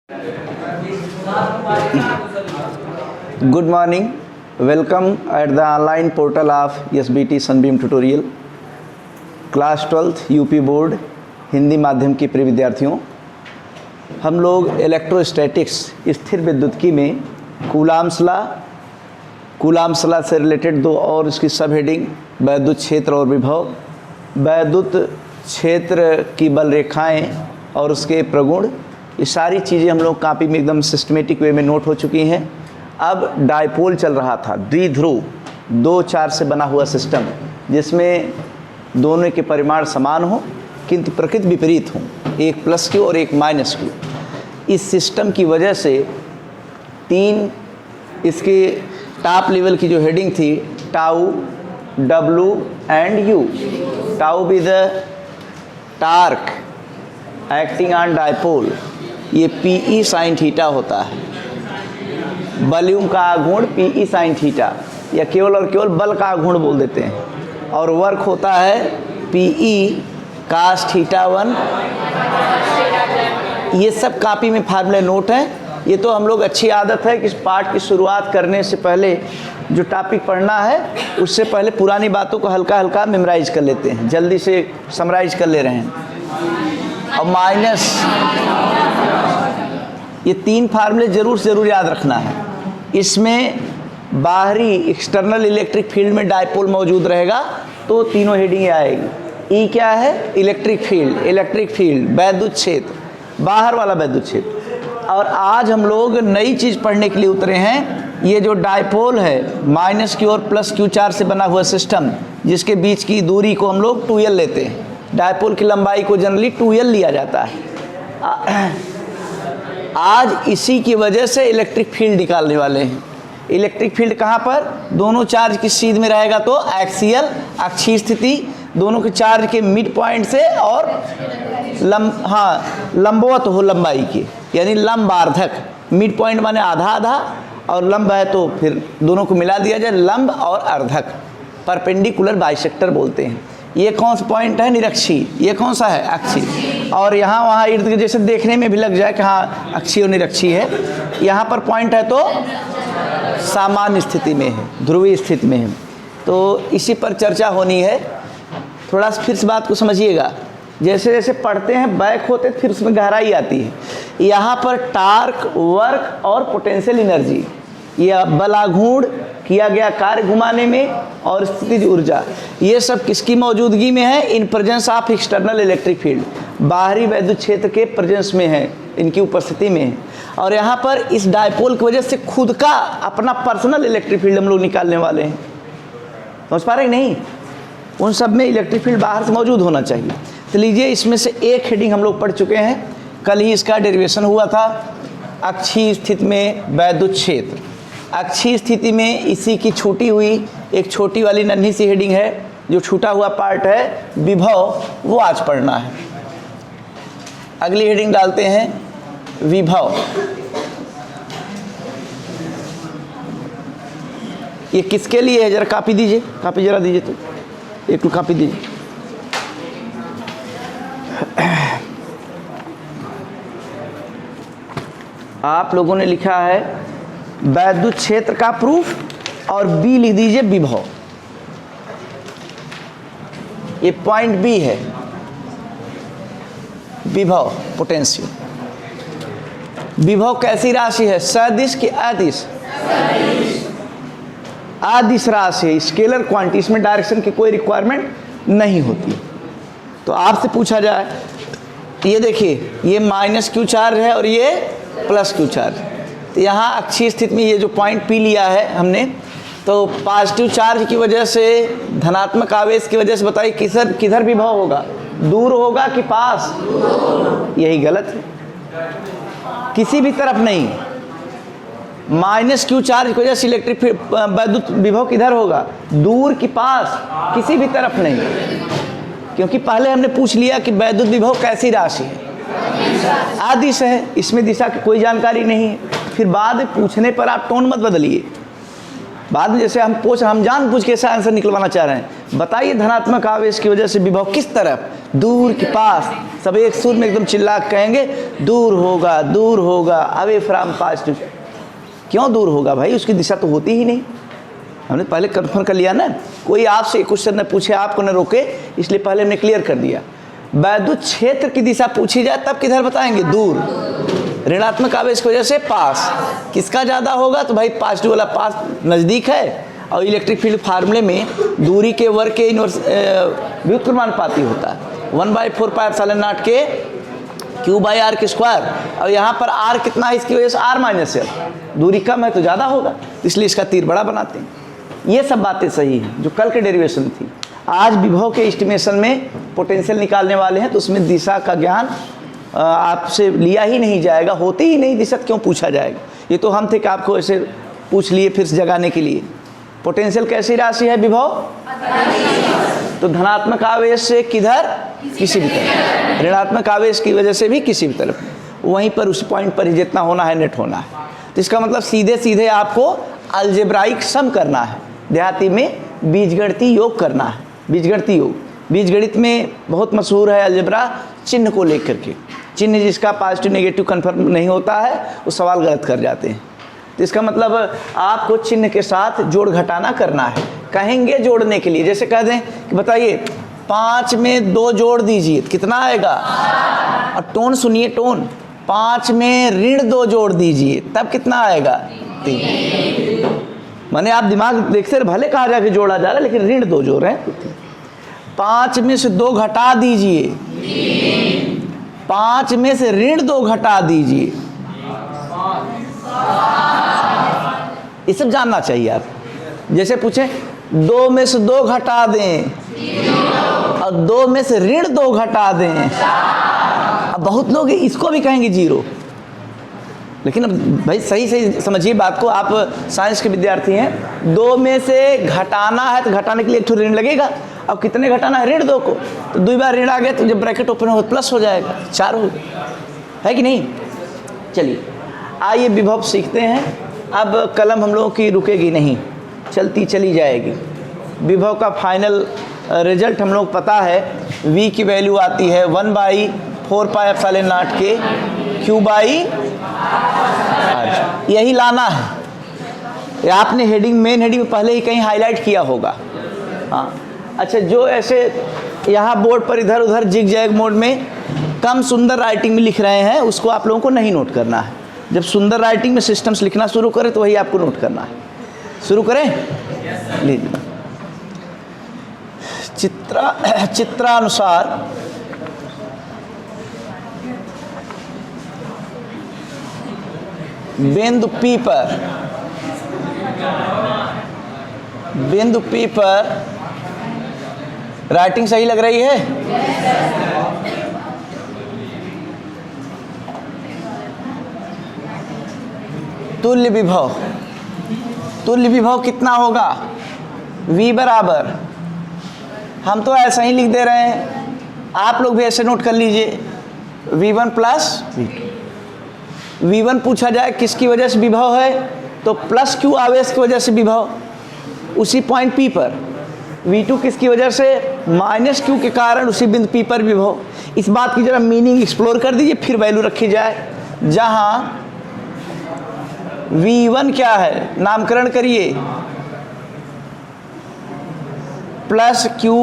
Good morning. Welcome at the online portal of SBT Sunbeam Tutorial. Class 12th UP board Hindi माध्यम के प्रिय विद्यार्थियों, हम लोग इलेक्ट्रोस्टैटिक्स स्थिर विद्युत्की में कूलाम्स लॉ से रिलेटेड दो और इसकी सब हेडिंग वैद्युत क्षेत्र और विभव, वैद्युत क्षेत्र की बल रेखाएं और उसके प्रगुण, ये सारी चीज़ें हम लोग कॉपी में एकदम सिस्टमेटिक वे में नोट हो चुकी हैं। अब डायपोल चल रहा था, द्विध्रुव 2-4 से बना हुआ सिस्टम जिसमें दोनों के परिमाण समान हो किंतु प्रकृति विपरीत हो, एक प्लस क्यू और एक माइनस क्यू। इस सिस्टम की वजह से तीन इसके टॉप लेवल की जो हेडिंग थी, tau, W and you. Tau be the torque acting on dipole, ये पीई साइन थीटा होता है। वॉल्यूम का आघूर्ण पीई साइन थीटा, या केवल और केवल बल का आघूर्ण बोल देते हैं। और वर्क होता है पीई कास थीटा 1। ये सब कॉपी में फार्मूले नोट हैं। ये तो हम लोग अच्छी आदत है कि इस पाठ की शुरुआत करने से पहले जो टॉपिक पढ़ना है उससे पहले पुरानी बातों को हल्का हल्का मेमोराइज कर लेते हैं, जल्दी से समराइज कर ले रहे हैं। और माइनस, ये तीन फार्मूले ज़रूर से ज़रूर याद रखना है। इसमें बाहरी एक्सटर्नल इलेक्ट्रिक फील्ड में डायपोल मौजूद रहेगा तो तीनों हेडिंग आएगी। ई क्या है? इलेक्ट्रिक फील्ड, वैद्युत क्षेत्र, बाहर वाला वैद्युत क्षेत्र। और आज हम लोग नई चीज़ पढ़ने के लिए उतरे हैं। ये जो डायपोल है, माइनस क्यू और प्लस क्यू चार से बना हुआ सिस्टम, जिसके बीच की दूरी को हम लोग 2L लेते हैं। डायपोल की लंबाई को जनरली 2L लिया जाता है। आज इसी की वजह से इलेक्ट्रिक फील्ड निकालने वाले हैं। इलेक्ट्रिक फील्ड कहाँ पर? दोनों चार्ज किस चीज़ में रहेगा तो एक्सियल, अक्षीय स्थिति, दोनों के चार्ज के मिड पॉइंट से और लंबवत हो लंबाई के, यानी लंबार्धक। मिड पॉइंट माने आधा आधा, और लंब है तो फिर दोनों को मिला दिया जाए, लंब और अर्धक, परपेंडिकुलर बाइसेक्टर बोलते हैं। ये कौन सा पॉइंट है? निरक्षीय। ये कौन सा है? अक्षीय। और यहाँ वहाँ इर्द गिर्द जैसे देखने में भी लग जाए कि हाँ अक्षीय और निरक्षीय है। यहाँ पर पॉइंट है तो सामान्य स्थिति में है, ध्रुवीय स्थिति में है। तो इसी पर चर्चा होनी है। थोड़ा फिर से बात को समझिएगा। जैसे जैसे पढ़ते हैं बैक होते फिर उसमें गहराई आती है। यहाँ पर टार्क, वर्क और पोटेंशियल एनर्जी, यह बलाघूर्ण किया गया कार्य घुमाने में और स्थितिज ऊर्जा, ये सब किसकी मौजूदगी में है? In presence of external electric field, बाहरी वैद्युत क्षेत्र के प्रेजेंस में है, इनकी उपस्थिति में है। और यहाँ पर इस डायपोल की वजह से खुद का अपना पर्सनल इलेक्ट्रिक फील्ड हम लोग निकालने वाले हैं। समझ पा रहे नहीं? उन सब में इलेक्ट्रिक फील्ड बाहर से मौजूद होना चाहिए। तो लीजिए, इसमें से एक हेडिंग हम लोग पढ़ चुके हैं, कल ही इसका डेरिवेशन हुआ था। अक्षीय स्थिति में वैद्युत क्षेत्र। अक्षीय स्थिति में इसी की छूटी हुई एक छोटी वाली नन्ही सी हेडिंग है, जो छूटा हुआ पार्ट है विभव, वो आज पढ़ना है। अगली हेडिंग डालते हैं विभव। ये किसके लिए है? जरा कॉपी दीजिए, कॉपी जरा दीजिए, तो एक तो कॉपी दीजिए। आप लोगों ने लिखा है वैद्युत क्षेत्र का प्रूफ और बी लिख दीजिए विभव। ये पॉइंट बी है, विभव पोटेंशियल। विभव कैसी राशि है? सदिश की अदिश? अदिश राशि है, स्केलर क्वांटिटी, इसमें डायरेक्शन की कोई रिक्वायरमेंट नहीं होती। तो आपसे पूछा जाए, ये देखिए, ये माइनस क्यू चार्ज है और ये प्लस क्यू चार्ज। तो यहाँ अक्षीय स्थिति में ये जो पॉइंट पी लिया है हमने, तो पॉजिटिव चार्ज की वजह से, धनात्मक आवेश की वजह से बताइए किधर विभव होगा? दूर होगा कि पास? यही गलत है, किसी भी तरफ नहीं। माइनस क्यू चार्ज की वजह से इलेक्ट्रिक वैद्युत विभव किधर होगा? दूर कि पास? किसी भी तरफ नहीं, क्योंकि पहले हमने पूछ लिया कि वैद्युत विभव कैसी राशि है? अदिश है, इसमें दिशा की कोई जानकारी नहीं है। फिर बाद में पूछने पर आप टोन मत बदलिए। बाद में जैसे हम जानबूझ के ऐसा आंसर निकलवाना चाह रहे हैं, बताइए धनात्मक आवेश की वजह से विभव किस तरफ, दूर के पास। सब एक सुर में एकदम चिल्ला के कहेंगे दूर होगा, अवे फ्रॉम पास्ट। क्यों दूर होगा भाई, उसकी दिशा तो होती ही नहीं। हमने पहले कन्फर्म कर लिया ना, कोई आपसे क्वेश्चन न पूछे, आपको न रोके, इसलिए पहले हमने क्लियर कर दिया। वैद्युत क्षेत्र की दिशा पूछी जाए तब किधर बताएंगे, दूर। ऋणात्मक आवेश की वजह से पास, किसका ज़्यादा होगा, तो भाई पॉजिटिव वाला पास नज़दीक है। और इलेक्ट्रिक फील्ड फार्मूले में दूरी के वर्ग के व्युत्क्रमानुपाती होता है, 1/4 पाई एप्सिलॉन नॉट के Q/R के स्क्वायर। और यहाँ पर R कितना है, इसकी वजह से R-L, दूरी कम है तो ज़्यादा होगा, इसलिए इसका तीर बड़ा बनाते हैं। ये सब बातें सही हैं जो कल के डेरिवेशन थी। आज विभव के एस्टिमेशन में पोटेंशियल निकालने वाले हैं, तो उसमें दिशा का ज्ञान आपसे लिया ही नहीं जाएगा, होती ही नहीं दिशा, क्यों पूछा जाएगा। ये तो हम थे कि आपको ऐसे पूछ लिए फिर से जगाने के लिए। पोटेंशियल कैसी राशि है, विभव, तो धनात्मक आवेश से किधर, किसी भी तरफ, ऋणात्मक आवेश की वजह से भी किसी भी तरफ, वहीं पर उस पॉइंट पर ही जितना होना है नेट होना है। तो इसका मतलब सीधे सीधे आपको अलजेब्राइक सम करना है, देहाती में बीजगणितीय योग करना है। बीजगणितीय योग, बीजगणित में बहुत मशहूर है अलजेब्रा, चिन्ह को लेकर के। चिन्ह जिसका पॉजिटिव नेगेटिव कन्फर्म नहीं होता है वो सवाल गलत कर जाते हैं। तो इसका मतलब आपको चिन्ह के साथ जोड़ घटाना करना है। कहेंगे जोड़ने के लिए, जैसे कह दें कि बताइए 5 में 2 जोड़ दीजिए, कितना आएगा, और टोन सुनिए, टोन, 5 में ऋण 2 जोड़ दीजिए, तब कितना आएगा, 3। माने आप दिमाग देखते रहे, भले कहा जाए कि जोड़ा जा रहा है लेकिन ऋण 2 जोड़ रहे हैं। 5 में से 2 घटा दीजिए, 5 में से ऋण 2 घटा दीजिए, ये सब जानना चाहिए आप। जैसे पूछे 2 में से 2 घटा दें और 2 में से ऋण 2 घटा दें, अब बहुत लोग इसको भी कहेंगे 0, लेकिन अब भाई सही सही समझिए बात को, आप साइंस के विद्यार्थी हैं। 2 में से घटाना है तो घटाने के लिए एक ऋण लगेगा, अब कितने घटाना है, ऋण 2 को, तो 2 बार ऋण आ गया तो जब ब्रैकेट ओपन हो प्लस हो जाएगा, 4 हो गया, है कि नहीं। चलिए आइए विभव सीखते हैं। अब कलम हम लोगों की रुकेगी नहीं, चलती चली जाएगी। विभव का फाइनल रिजल्ट हम लोग पता है, V की वैल्यू आती है 1/4 पाई एप्सिलॉन नॉट के Q/R, यही लाना है। आपने हेडिंग, मेन हेडिंग में पहले ही कहीं हाईलाइट किया होगा। हाँ अच्छा, जो ऐसे यहाँ बोर्ड पर इधर उधर जिग जैग मोड में कम सुंदर राइटिंग में लिख रहे हैं, उसको आप लोगों को नहीं नोट करना है। जब सुंदर राइटिंग में सिस्टम्स लिखना शुरू करें तो वही आपको नोट करना है। शुरू करें, लीजिए। चित्रानुसार बिंदु P पर राइटिंग सही लग रही है? तुल्य विभव कितना होगा, V बराबर, हम तो ऐसा ही लिख दे रहे हैं, आप लोग भी ऐसे नोट कर लीजिए, V1 प्लस V2। V1 पूछा जाए किसकी वजह से विभव है, तो प्लस Q आवेश की वजह से विभव उसी पॉइंट P पर। V2 किसकी वजह से, माइनस Q के कारण उसी बिंदु P पर विभव। इस बात की जरा मीनिंग एक्सप्लोर कर दीजिए, फिर वैल्यू रखी जाए। जहां V1 क्या है, नामकरण करिए, प्लस Q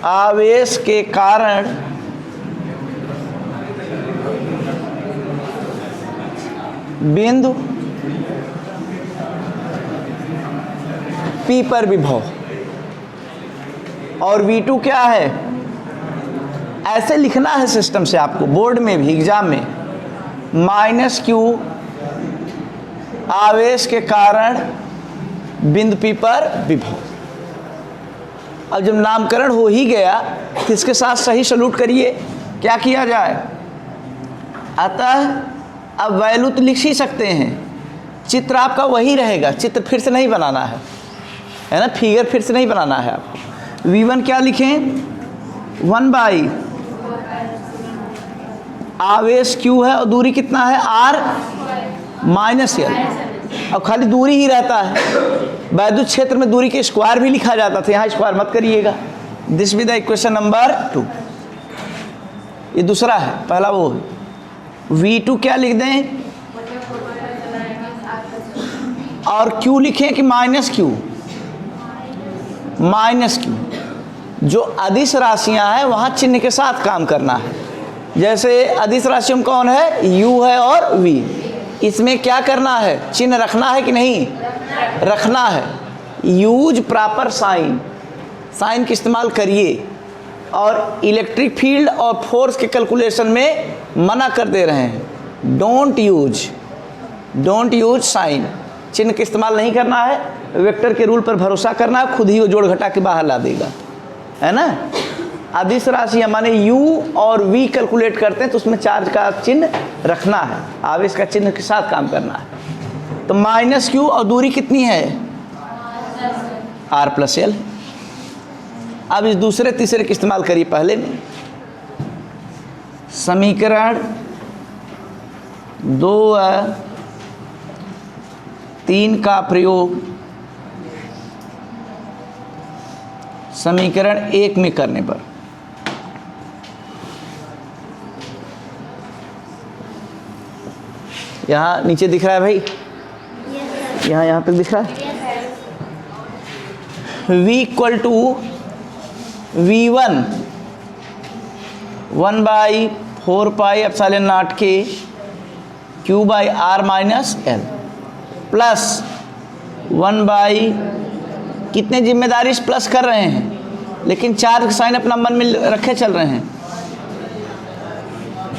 आवेश के कारण बिंदु P पर विभव, और V2 क्या है, ऐसे लिखना है सिस्टम से आपको, बोर्ड में भी, एग्जाम में, माइनस Q आवेश के कारण बिंदु P पर विभव। अब जब नामकरण हो ही गया तो इसके साथ सही सलूट करिए, क्या किया जाए। अतः अब वैल्यू तो लिख ही सकते हैं, चित्र आपका वही रहेगा, चित्र फिर से नहीं बनाना है ना, फिगर फिर से नहीं बनाना है आपको। V1 क्या लिखें, 1/, आवेश Q है और दूरी कितना है, R -L, और खाली दूरी ही रहता है। वैद्युत क्षेत्र में दूरी के स्क्वायर भी लिखा जाता था, यहाँ स्क्वायर मत करिएगा। This be the equation number 2। ये दूसरा है, पहला वो है। V2 क्या लिख दें और Q लिखें कि माइनस Q? Minus Q। जो अदिश राशियां हैं वहाँ चिन्ह के साथ काम करना है। जैसे अदिश राशियों में कौन है? U है और V। इसमें क्या करना है? चिन्ह रखना है कि नहीं रखना है? यूज प्रॉपर साइन, साइन का इस्तेमाल करिए। और इलेक्ट्रिक फील्ड और फोर्स के कैलकुलेशन में मना कर दे रहे हैं, डोंट यूज साइन। चिन्ह का इस्तेमाल नहीं करना है, वेक्टर के रूल पर भरोसा करना है, खुद ही वो जोड़ घटा के बाहर ला देगा, है ना। अदिश राशि माने u और v कैलकुलेट करते हैं तो उसमें चार्ज का चिन्ह रखना है, आवेश का चिन्ह के साथ काम करना है। तो माइनस q और दूरी कितनी है? r plus L. अब इस दूसरे तीसरे का इस्तेमाल करिए पहले में। समीकरण 2-3 का प्रयोग समीकरण 1 में करने पर यहाँ नीचे दिख रहा है भाई, यहाँ तक दिख रहा है। v equal to V1 1/4 pi epsilon naught के Q by R minus L plus 1 कितने जिम्मेदारी से प्लस कर रहे हैं, लेकिन चार्ज का साइन अपना मन में रखे चल रहे हैं।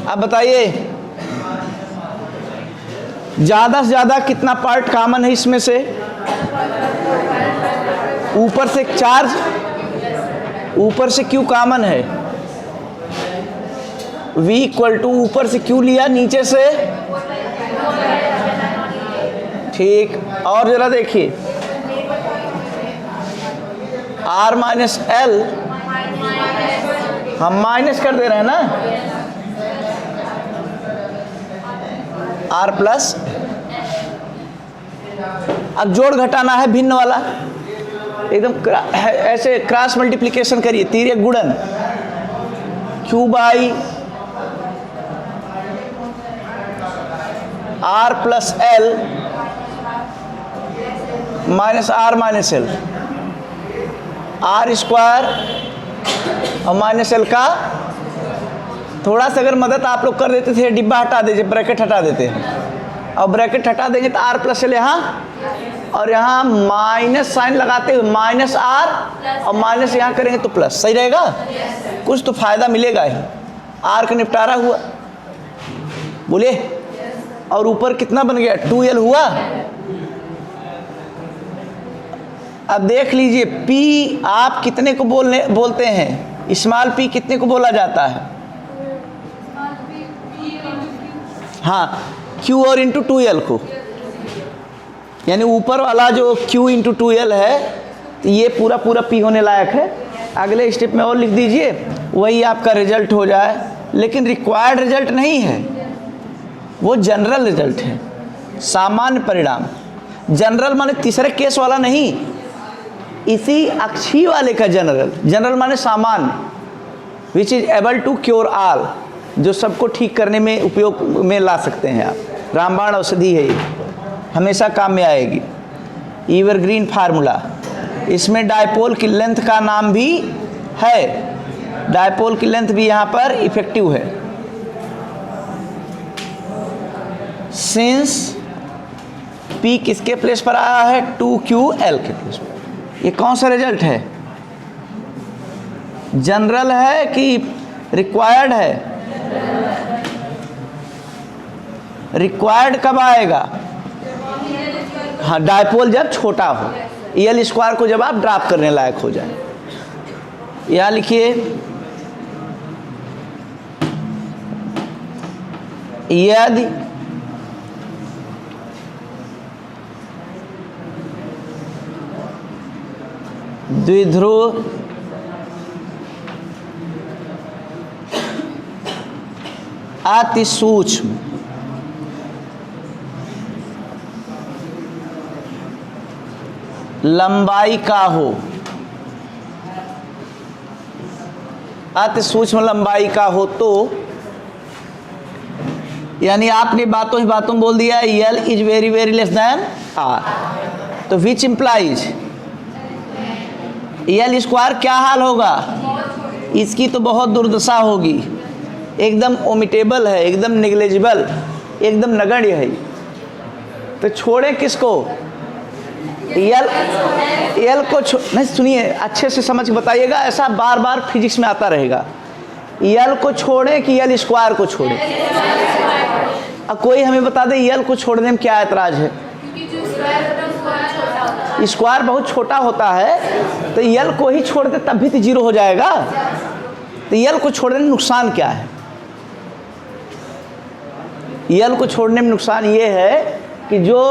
अब बताइए ज़्यादा से ज़्यादा कितना पार्ट कॉमन है इसमें से? ऊपर से चार्ज, ऊपर से Q कॉमन है। V इक्वल टू ऊपर से Q लिया, नीचे से ठीक। और जरा देखिए R माइनस L हम माइनस कर दे रहे हैं ना, R प्लस। अब जोड़ घटाना है भिन्न वाला, एकदम ऐसे क्रॉस मल्टीप्लिकेशन करिए, तिर्यक गुणन। Q by R plus L minus R minus L, R square और माइनस L का थोड़ा सा अगर मदद आप लोग कर देते थे, डिब्बा हटा दीजिए, ब्रैकेट हटा देते हैं, और ब्रैकेट हटा देंगे तो R प्लस L यहाँ, और यहाँ माइनस साइन लगाते हुए माइनस R और माइनस यहाँ करेंगे तो प्लस। सही रहेगा, कुछ तो फायदा मिलेगा ही। R का निपटारा हुआ, बोलिए। और ऊपर कितना बन गया? 2L हुआ। अब देख लीजिए P आप कितने को बोलते हैं? स्मॉल p कितने को बोला जाता है? हाँ, Q और इंटू 2L को, यानी ऊपर वाला जो Q इंटू 2L है तो ये पूरा P होने लायक है। अगले स्टेप में और लिख दीजिए, वही आपका रिजल्ट हो जाए। लेकिन रिक्वायर्ड रिजल्ट नहीं है, वो जनरल रिजल्ट है, सामान्य परिणाम। जनरल माने तीसरे केस वाला नहीं, इसी अक्षीय वाले का जनरल। जनरल माने सामान्य, which is able to cure all, जो सबको ठीक करने में उपयोग में ला सकते हैं आप। रामबाण औषधि है ये, हमेशा काम में आएगी। Evergreen formula. इसमें डायपोल की लेंथ का नाम भी है, डायपोल की लेंथ भी यहाँ पर इफेक्टिव है। सिंस P किसके प्लेस पर आया है? 2QL के प्लेस पर। ये कौन सा रिजल्ट है? जनरल है कि रिक्वायर्ड है? रिक्वायर्ड कब आएगा? हाँ, डायपोल जब छोटा हो, एल स्क्वायर को जब आप ड्रॉप करने लायक हो जाए। यहाँ लिखिए यदि द्विध्रुव अति सूक्ष्म लंबाई का हो, अति सूक्ष्म लंबाई का हो तो, यानी आपने बातों ही बातों में बोल दिया L is very very less than R, तो विच इम्प्लाइज L स्क्वायर क्या हाल होगा, इसकी तो बहुत दुर्दशा होगी, एकदम ओमिटेबल है, एकदम निग्लेजिबल, एकदम नगण्य है। तो छोड़े किसको, L को नहीं, सुनिए अच्छे से समझ बताइएगा, ऐसा बार बार फिजिक्स में आता रहेगा। L को छोड़े कि L स्क्वायर को छोड़े, अब कोई हमें बता दे L को छोड़ने में क्या ऐतराज है। स्क्वायर बहुत छोटा होता है, तो L को ही छोड़ दे तब भी तो जीरो हो जाएगा। तो L को छोड़ने में नुकसान क्या है, L को छोड़ने में नुकसान ये है कि जो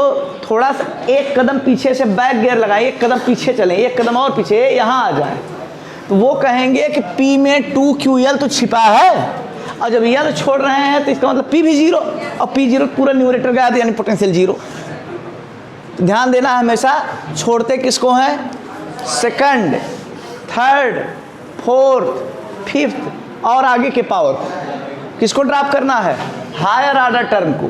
थोड़ा सा एक कदम पीछे से बैक गियर लगाए, एक कदम पीछे चलें, एक कदम और पीछे यहाँ आ जाए, तो वो कहेंगे कि P में 2QL तो छिपा है, और जब L छोड़ रहे हैं तो इसका मतलब P भी जीरो, और P जीरो पूरा न्यूमरेटर गया यानी पोटेंशियल जीरो। तो ध्यान देना हमेशा, छोड़ते किसको हैं, सेकंड, थर्ड, फोर्थ, फिफ्थ और आगे के पावर को, किसको ड्रॉप करना है, हायर ऑर्डर टर्म को,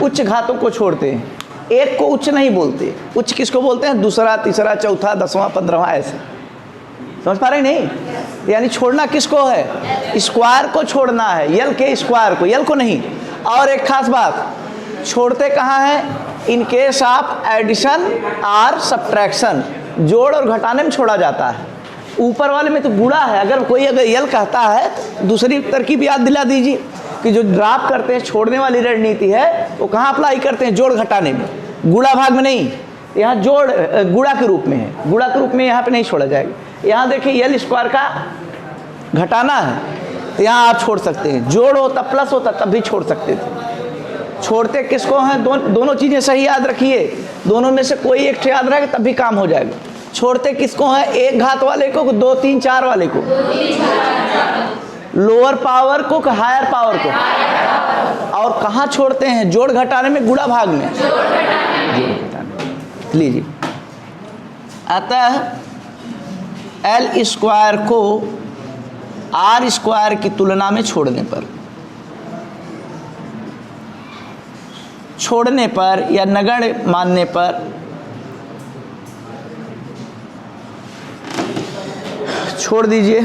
उच्च घातों को छोड़ते हैं। एक को उच्च नहीं बोलते, उच्च किसको बोलते हैं, दूसरा, तीसरा, चौथा, 10वां, 15वां, ऐसे। समझ पा रहे नहीं, यानी छोड़ना किसको है, स्क्वायर को छोड़ना है, L के स्क्वायर को, L को नहीं। और एक खास बात, छोड़ते कहाँ है, इन केस ऑफ एडिशन और सब्ट्रैक्शन, जोड़ और घटाने में छोड़ा जाता है। ऊपर वाले में तो गुणा है, अगर कोई L कहता है तो दूसरी तरकीब याद दिला दीजिए कि जो ड्रॉप करते हैं, छोड़ने वाली रणनीति है, वो कहाँ अप्लाई करते हैं, जोड़ घटाने में, गुणा भाग में नहीं। यहाँ जोड़ गुणा के रूप में है, गुणा के रूप में यहाँ पे नहीं छोड़ा जाएगा। यहाँ देखिए L स्क्वायर का घटाना है, तो यहाँ आप छोड़ सकते हैं, जोड़ होता प्लस होता तब भी छोड़ सकते थे। छोड़ते किसको हैं, दोनों चीज़ें सही याद रखिए, दोनों में से कोई एक याद रहे तब भी काम हो जाएगा। छोड़ते किसको हैं, एक घात वाले को, 2, 3, 4 वाले को, लोअर पावर को, हायर पावर को। और कहाँ छोड़ते हैं, जोड़ घटाने में, गुणा भाग में, जोड़ घटाने। लीजिए, अतः L स्क्वायर को R स्क्वायर की तुलना में छोड़ने पर या नगण्य मानने पर छोड़ दीजिए।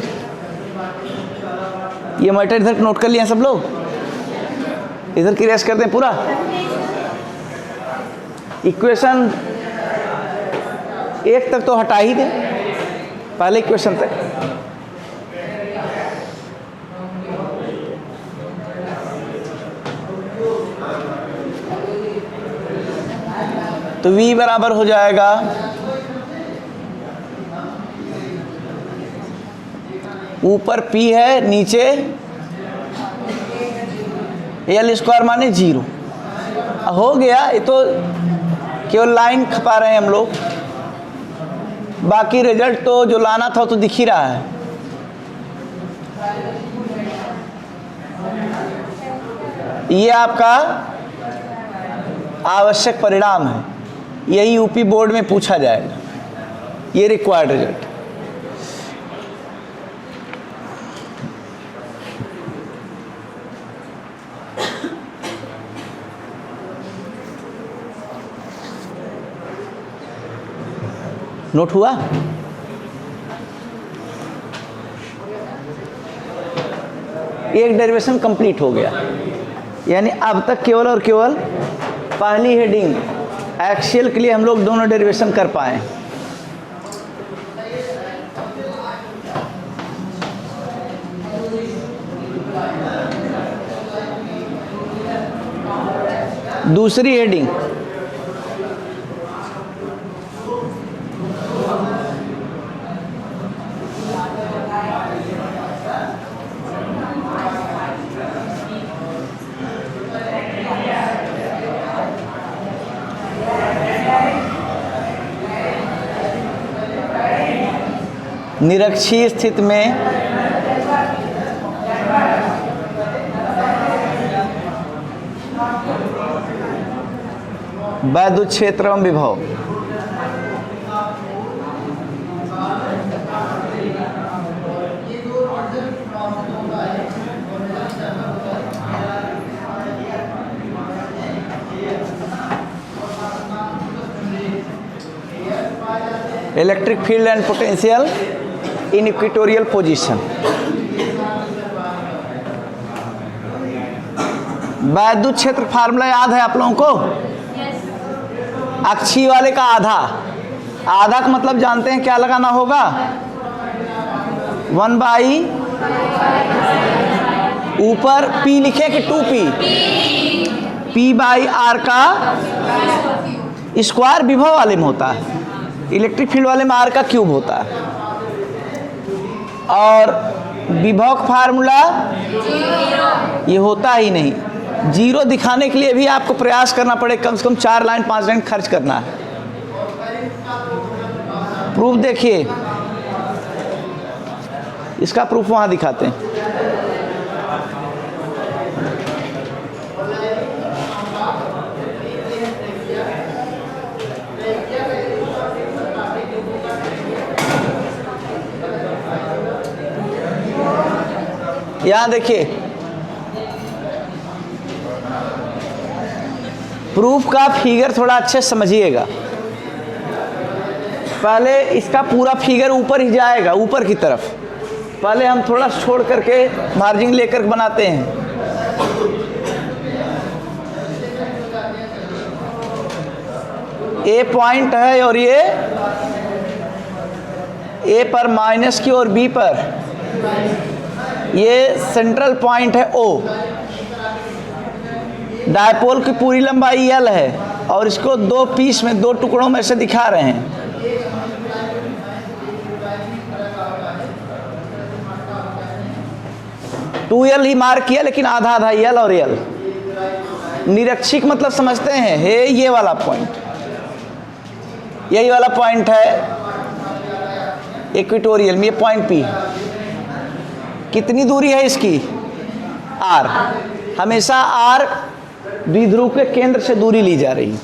ये मैटर इधर नोट कर लिया सब लोग, इधर की रेस करते हैं पूरा। इक्वेशन 1 तक तो हटा ही दें, पहले इक्वेशन तक। तो V बराबर हो जाएगा ऊपर P है, नीचे L स्क्वायर माने 0 हो गया। ये तो केवल लाइन खपा रहे हैं हम लोग, बाकी रिजल्ट तो जो लाना था तो दिख ही रहा है। ये आपका आवश्यक परिणाम है, यही यूपी बोर्ड में पूछा जाएगा, ये रिक्वायर्ड रिजल्ट। नोट हुआ? एक डेरिवेशन कंप्लीट हो गया, यानी अब तक केवल और केवल पहली हेडिंग एक्सियल के लिए हम लोग दोनों डेरिवेशन कर पाए। दूसरी हेडिंग निरक्षीय स्थिति में वैद्युत क्षेत्र एवं विभव। Electric field and potential in equatorial position. वैद्युत क्षेत्र फार्मूला याद है आप लोगों को? अक्षीय वाले का आधा, आधा का मतलब जानते हैं क्या लगाना होगा? 1/, ऊपर P लिखे कि 2P, P/R का स्क्वायर विभव वाले में होता है, इलेक्ट्रिक फील्ड वाले में R का क्यूब होता है। और विभव का फार्मूला ये होता ही नहीं, जीरो दिखाने के लिए भी आपको प्रयास करना पड़े, कम से कम 4 लाइन 5 लाइन खर्च करना है। प्रूफ देखिए, इसका प्रूफ वहां दिखाते हैं। यहां देखिए, प्रूफ का फिगर थोड़ा अच्छे से समझिएगा। पहले इसका पूरा फिगर ऊपर ही जाएगा, ऊपर की तरफ। पहले हम थोड़ा छोड़ करके मार्जिन लेकर बनाते हैं। ए पॉइंट है और ये ए पर माइनस की और बी पर ये सेंट्रल पॉइंट है ओ। डायपोल की पूरी लंबाई L है और इसको 2 पीस में, 2 टुकड़ों में से दिखा रहे हैं। टू L ही मार्क किया, लेकिन आधा आधा L और L। निरक्षिक मतलब समझते हैं, है ये वाला पॉइंट, यही वाला पॉइंट है इक्वेटोरियल में, ये पॉइंट P। कितनी दूरी है इसकी? R। हमेशा R द्विध्रुव के केंद्र से दूरी ली जा रही है।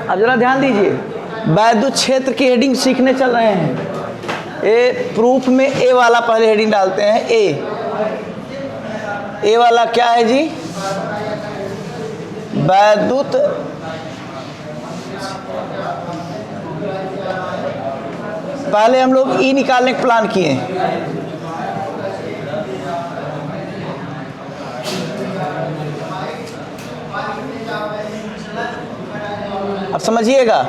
अब जरा ध्यान दीजिए, वैद्युत क्षेत्र की हेडिंग सीखने चल रहे हैं। ए प्रूफ में ए वाला पहले हेडिंग डालते हैं। ए वाला क्या है जी? वैद्युत पहले हम लोग ई निकालने का प्लान किए हैं। अब समझिएगा,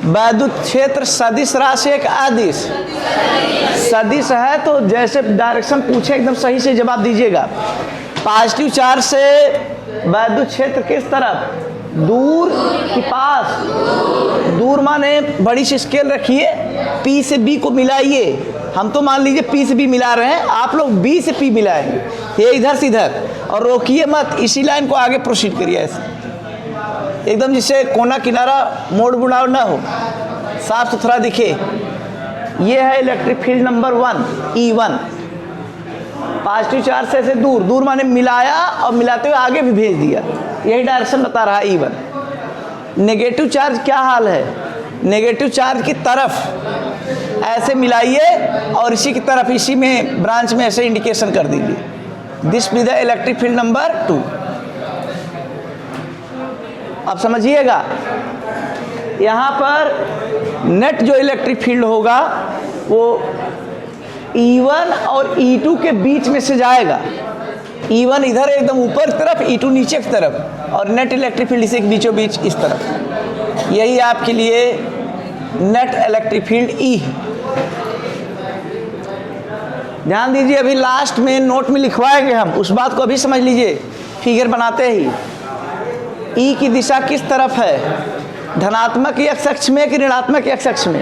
वैद्युत क्षेत्र सदिश राशि एक अदिश सदिश है, तो जैसे डायरेक्शन पूछे एकदम सही से जवाब दीजिएगा। पॉजिटिव चार्ज से वैद्युत क्षेत्र किस तरफ? दूर कि पास? दूर माने बड़ी सी स्केल रखिए, P से B को मिलाइए। हम तो मान लीजिए P से B मिला रहे हैं, आप लोग B से P मिलाएंगे, ये इधर से इधर, और रोकिए मत, इसी लाइन को आगे प्रोसीड करिए ऐसे एकदम, जिससे कोना किनारा मोड़ मुड़ाव ना हो, साफ सुथरा दिखे। ये है electric field number 1 E1। Positive charge से ऐसे दूर, दूर माने मिलाया और मिलाते हुए आगे भी भेज दिया, यही डायरेक्शन बता रहा है E1। नेगेटिव चार्ज क्या हाल है? नेगेटिव चार्ज की तरफ ऐसे मिलाइए और इसी की तरफ, इसी में ब्रांच में ऐसे इंडिकेशन कर दीजिए। This be the electric field number 2। अब समझिएगा, यहाँ पर नेट जो इलेक्ट्रिक फील्ड होगा वो E1 और E2 के बीच में से जाएगा। E1 इधर एकदम ऊपर की तरफ, E2 नीचे की तरफ, और नेट इलेक्ट्रिक फील्ड इसे बीचों बीच इस तरफ। यही आपके लिए नेट इलेक्ट्रिक फील्ड E है। ध्यान दीजिए, अभी लास्ट में नोट में लिखवाएंगे हम, उस बात को अभी समझ लीजिए फिगर बनाते ही। E की दिशा किस तरफ है? धनात्मक x अक्ष में कि ऋणात्मक x अक्ष में?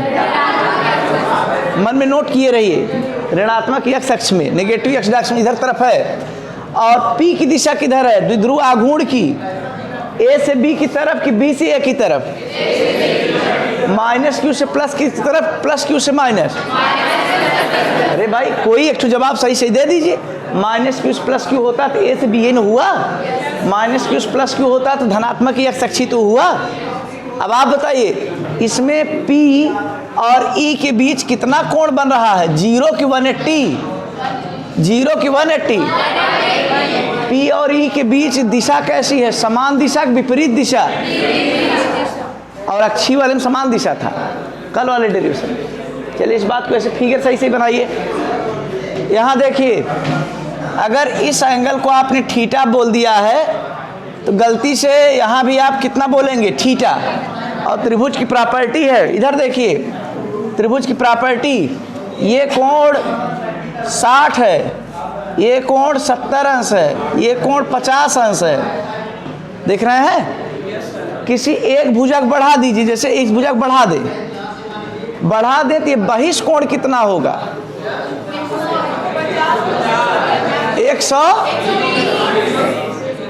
मन में नोट किए रहिए, ऋणात्मक x अक्ष में, नेगेटिव x अक्ष में इधर तरफ है। और P की दिशा किधर है? द्विध्रुव आघूर्ण की, A से B की तरफ कि B से A की तरफ? माइनस Q से प्लस की तरफ, प्लस Q से माइनस। अरे भाई, कोई एक तो जवाब सही से दे दीजिए। माइनस Q से प्लस Q होता तो A से B ये न हुआ, माइनस Q से प्लस Q होता तो धनात्मक x अक्ष तो हुआ। अब आप बताइए, इसमें P और E के बीच कितना कोण बन रहा है? 0 की 180, 0 की 180। P और E के बीच दिशा कैसी है? समान दिशा कि विपरीत दिशा? और अक्षीय वाले में समान दिशा था, कल वाले डेरिवेशन। चलिए इस बात को ऐसे फिगर सही से बनाइए। यहाँ देखिए, अगर इस एंगल को आपने थीटा बोल दिया है तो गलती से यहाँ भी आप कितना बोलेंगे, थीटा। और त्रिभुज की प्रॉपर्टी है, इधर देखिए त्रिभुज की प्रॉपर्टी, ये कोण 60 है, ये कोण 70 अंश है, ये कोण 50 अंश है। देख रहे हैं? किसी एक भुजक बढ़ा दीजिए, जैसे इस भुजक बढ़ा दे तो ये बहिष्ठ कोण कितना होगा?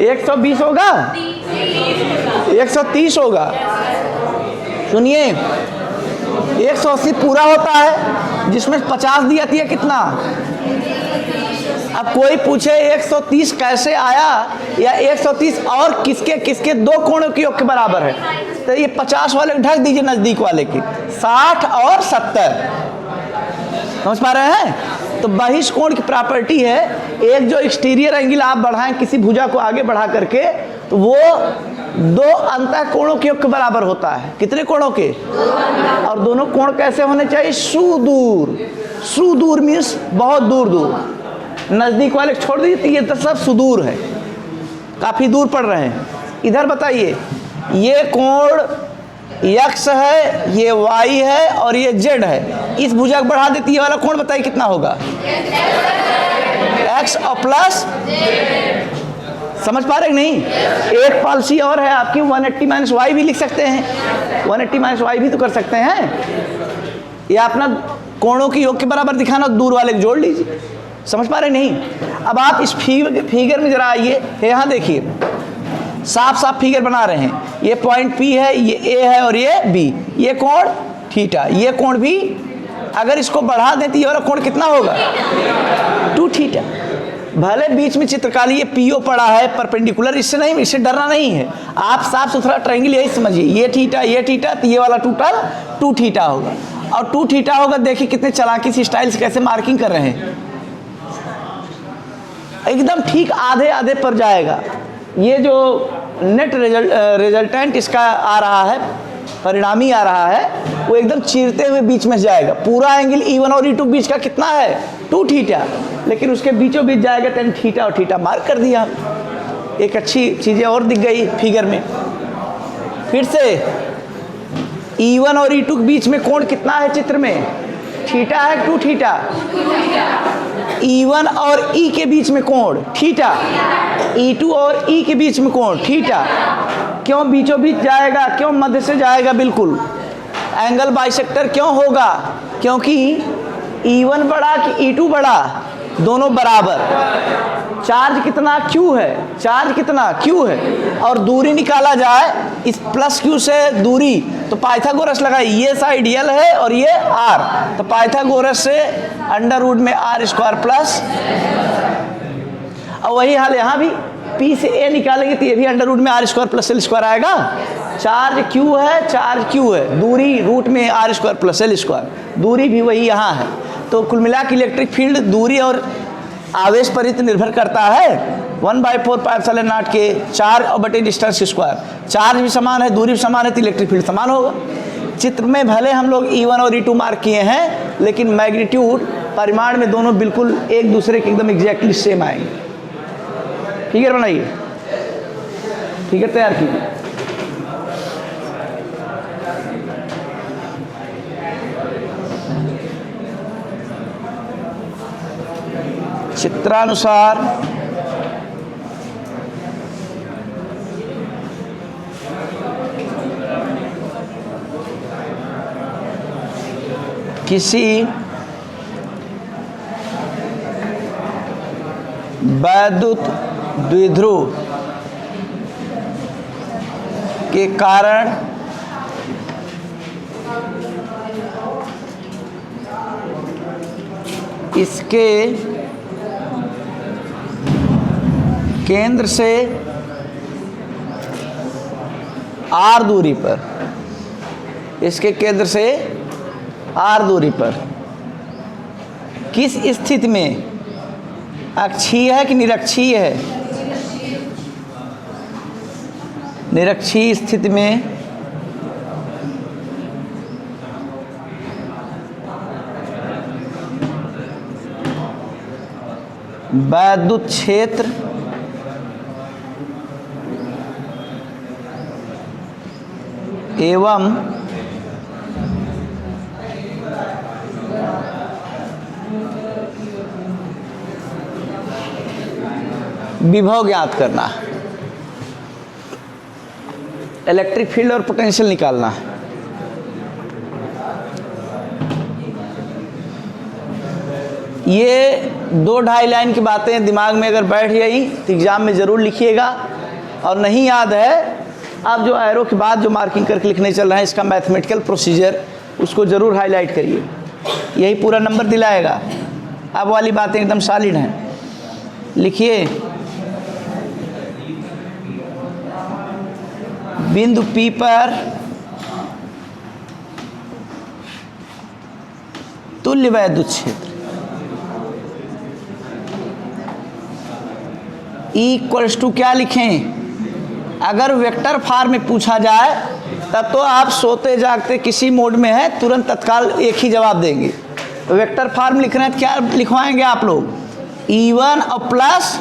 120 होगा, 130 होगा। सुनिए, 180 पूरा होता है, जिसमें 50 दी जाती है कितना? अब कोई पूछे 130 कैसे आया, या 130 और किसके किसके दो कोणों के योग के बराबर है, तो ये 50 वाले ढक दीजिए नजदीक वाले की, 60 और 70। समझ पा रहे हैं? तो बहिष्ठ कोण की प्रॉपर्टी है, एक जो एक्सटीरियर एंगल आप बढ़ाएं किसी भुजा को आगे बढ़ा करके, तो वो दो अंतः कोणों के योग के बराबर होता है। कितने कोणों के? और दोनों कोण कैसे होने चाहिए? सुदूर। सुदूर मीन्स बहुत दूर दूर, नजदीक वाले छोड़ दीजिए, ये तो सब सुदूर है, काफी दूर पड़ रहे हैं। इधर बताइए, ये कोण x है, ये y है और ये z है। इस भुजक बढ़ा देती है वाला कोण बताइए कितना होगा? x और प्लस, समझ पा रहे कि नहीं? एक पॉलिसी और है आपकी, 180 माइनस वाई भी लिख सकते हैं, 180 माइनस वाई भी तो कर सकते हैं। या अपना कोणों के योग के बराबर दिखाना, दूर वाले को जोड़ लीजिए। समझ पा रहे नहीं? अब आप इस फिगर में जरा आइए, यहाँ देखिए, साफ साफ फिगर बना रहे हैं। ये पॉइंट P है, ये A है और ये B, ये कोण थीटा, ये कोण भी अगर इसको बढ़ा दें तो ये वाला कोण कितना होगा? 2 थीटा। भले बीच में चित्रकारी ये PO पड़ा है परपेंडिकुलर, इससे नहीं, इससे डरना नहीं है। आप साफ सुथरा ट्रायंगल यही समझिए, ये थीटा, तो ये वाला टोटल 2 थीटा होगा। और 2 थीटा होगा, देखिए कितने चालाकी से स्टाइल से कैसे मार्किंग कर रहे हैं, एकदम ठीक आधे आधे पर जाएगा। ये जो नेट रिजल्टेंट इसका आ रहा है, परिणामी आ रहा है, वो एकदम चीरते हुए बीच में जाएगा। पूरा एंगल E1 और E2 बीच का कितना है? 2 थीटा, लेकिन उसके बीचों बीच जाएगा 10 थीटा, और थीटा मार्क कर दिया। एक अच्छी चीज़ें और दिख गई फिगर में। फिर से E1 और E2 के बीच में कोण कितना है चित्र में? थीटा है, 2 थीटा। E1 और E के बीच में कोण थीटा, E2 और E के बीच में कोण थीटा। क्यों बीचों बीच जाएगा? क्यों मध्य से जाएगा? बिल्कुल। एंगल बाइसेक्टर क्यों होगा? क्योंकि E1 बड़ा कि E2 बड़ा? दोनों बराबर। चार्ज कितना? Q है। चार्ज कितना? Q है। और दूरी निकाला जाए इस प्लस Q से दूरी, तो पाइथागोरस लगाए, ये साइड L है और ये R, तो पाइथागोरस से अंडर रूट में R² प्लस, और वही हाल यहाँ भी P से A निकालेंगे तो ये भी अंडर रूट में R² प्लस L² आएगा। चार्ज Q है, चार्ज Q है, दूरी रूट में R² प्लस L², दूरी भी वही यहाँ है। तो कुल मिला के इलेक्ट्रिक फील्ड दूरी और आवेश पर ही निर्भर करता है। 1/4πε0 के 4 डिस्टेंस स्क्वायर, चार्ज भी समान है, दूरी भी समान है, तो इलेक्ट्रिक फील्ड समान होगा। चित्र में भले हम लोग E1 और E2 मार्क किए हैं, लेकिन मैग्नीट्यूड, परिमाण में दोनों बिल्कुल एक दूसरे के एकदम एग्जैक्टली सेम आएंगे। फिगर बनाइए, फिगर तैयार कीजिए। चित्रानुसार किसी वैद्युत द्विध्रुव के कारण इसके केंद्र से R दूरी पर, इसके केंद्र से R दूरी पर किस स्थिति में, अक्षीय है कि निरक्षीय है? निरक्षीय स्थिति में वैद्युत क्षेत्र एवं विभव ज्ञात करना, इलेक्ट्रिक फील्ड और पोटेंशियल निकालना है। ये 2-2.5 लाइन की बातें दिमाग में अगर बैठ गई तो एग्जाम में ज़रूर लिखिएगा, और नहीं याद है आप जो एरो के बाद जो मार्किंग करके लिखने चल रहे हैं इसका मैथमेटिकल प्रोसीजर उसको ज़रूर हाईलाइट करिए, यही पूरा नंबर दिलाएगा। अब वाली बातें एकदम सॉलिड हैं। लिखिए बिंदु P पर तुल्य वैद्युत क्षेत्र E क्या लिखें? अगर वेक्टर फॉर्म में पूछा जाए तब तो आप सोते जागते किसी मोड में है तुरंत तत्काल एक ही जवाब देंगे। तो वेक्टर फॉर्म लिखना है तो क्या लिखवाएंगे आप लोग? E1 और प्लस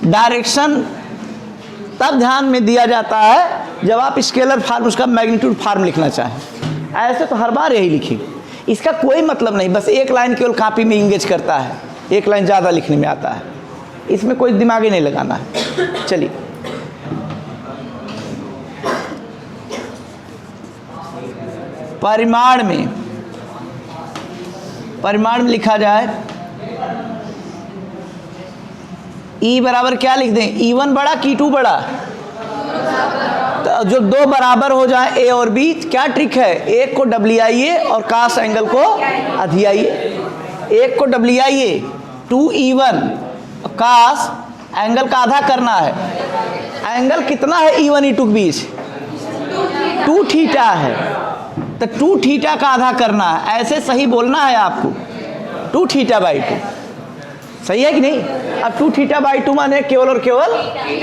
डायरेक्शन तब ध्यान में दिया जाता है जब आप स्केलर फॉर्म उसका मैग्नीट्यूड फॉर्म लिखना चाहें। ऐसे तो हर बार यही लिखिए, इसका कोई मतलब नहीं, बस एक लाइन केवल कॉपी में इंगेज करता है, एक लाइन ज़्यादा लिखने में आता है, इसमें कोई दिमाग ही नहीं लगाना है। चलिए परिमाण में लिखा जाए E बराबर क्या लिख दें? E1 बड़ा कि E2 बड़ा? तो जो दो बराबर हो जाए A और B, क्या ट्रिक है? एक को WIA और कास एंगल को अधियाइए। एक को WIA 2E1 कास एंगल का आधा करना है। एंगल कितना है E1 E2 के बीच? 2 थीटा है, तो 2 थीटा का आधा करना है। ऐसे सही बोलना है आपको, 2 थीटा बाई 2, सही है कि नहीं? अब 2 थीटा बाई 2 माने केवल और केवल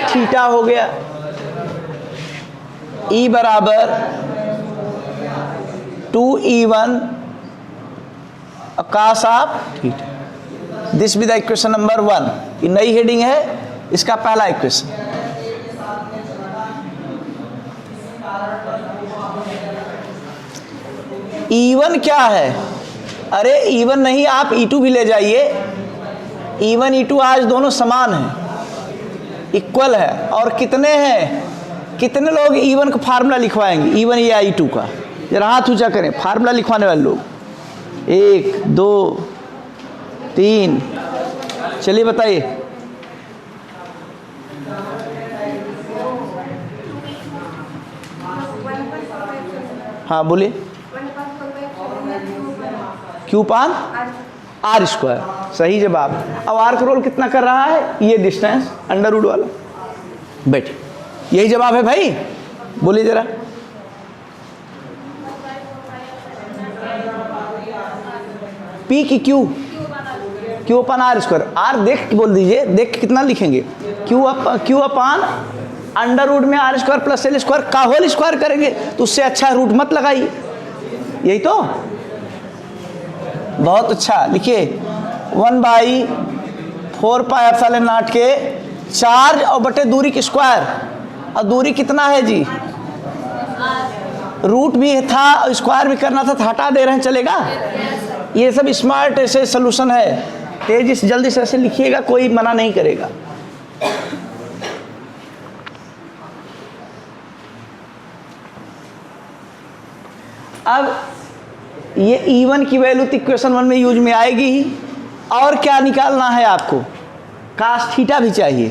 थीटा हो गया। E बराबर 2E1 cos of theta. This be the equation number 1। ये नई हेडिंग है, इसका पहला इक्वेशन। E1 क्या है? अरे E1 नहीं, आप E2 भी ले जाइए। E1 E2 आज दोनों समान हैं, इक्वल है। और कितने हैं? कितने लोग E1 का फार्मूला लिखवाएंगे? E1 या E2 का जरा हाथ ऊंचा करें, फार्मूला लिखवाने वाले लोग। 1 2 3, चलिए बताइए। हाँ बोलिए। Q पान R², सही जवाब। अब R का रोल कितना कर रहा है? ये डिस्टेंस अंडर रूट वाला। बैठिए, यही जवाब है भाई, बोलिए जरा। P की Q अपान R²। R देख के बोल दीजिए, देख के कितना लिखेंगे? Q अपान अंडर रूट में R² प्लस L² का होल स्क्वायर करेंगे, तो उससे अच्छा रूट मत लगाइए। यही तो, बहुत अच्छा। लिखिए 1/4 पाई एप्सिलॉन नॉट के चार्ज और बटे दूरी की स्क्वायर। और दूरी कितना है जी? रूट भी था और स्क्वायर भी करना था, तो हटा दे रहे हैं, चलेगा? ये सब स्मार्ट ऐसे सलूशन है, तेजी से जल्दी से ऐसे लिखिएगा, कोई मना नहीं करेगा। अब ये E1 की वैल्यू तो इक्वेशन 1 में यूज में आएगी ही। और क्या निकालना है आपको? कास थीटा भी चाहिए।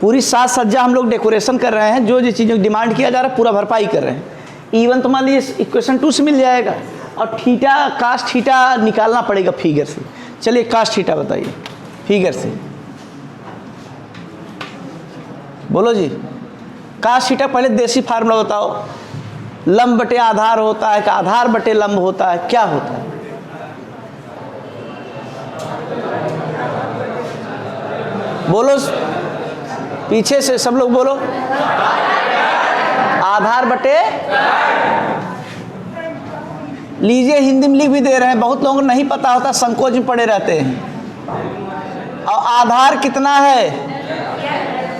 पूरी साज सज्जा हम लोग डेकोरेशन कर रहे हैं, जो जो चीज़ों की डिमांड किया जा रहा है पूरा भरपाई कर रहे हैं। E1 तो मान लीजिए इक्वेशन 2 से मिल जाएगा, और थीटा कास थीटा निकालना पड़ेगा फिगर से। चलिए कास थीटा बताइए फिगर से, बोलो जी। कास थीटा पहले देसी फार्मूला बताओ। लंब बटे आधार होता है कि आधार बटे लंब होता है, क्या होता है? बोलो, पीछे से सब लोग बोलो। आधार बटे, लीजिए हिंदी में लिख भी दे रहे हैं, बहुत लोगों को नहीं पता होता, संकोच में पड़े रहते हैं। और आधार कितना है?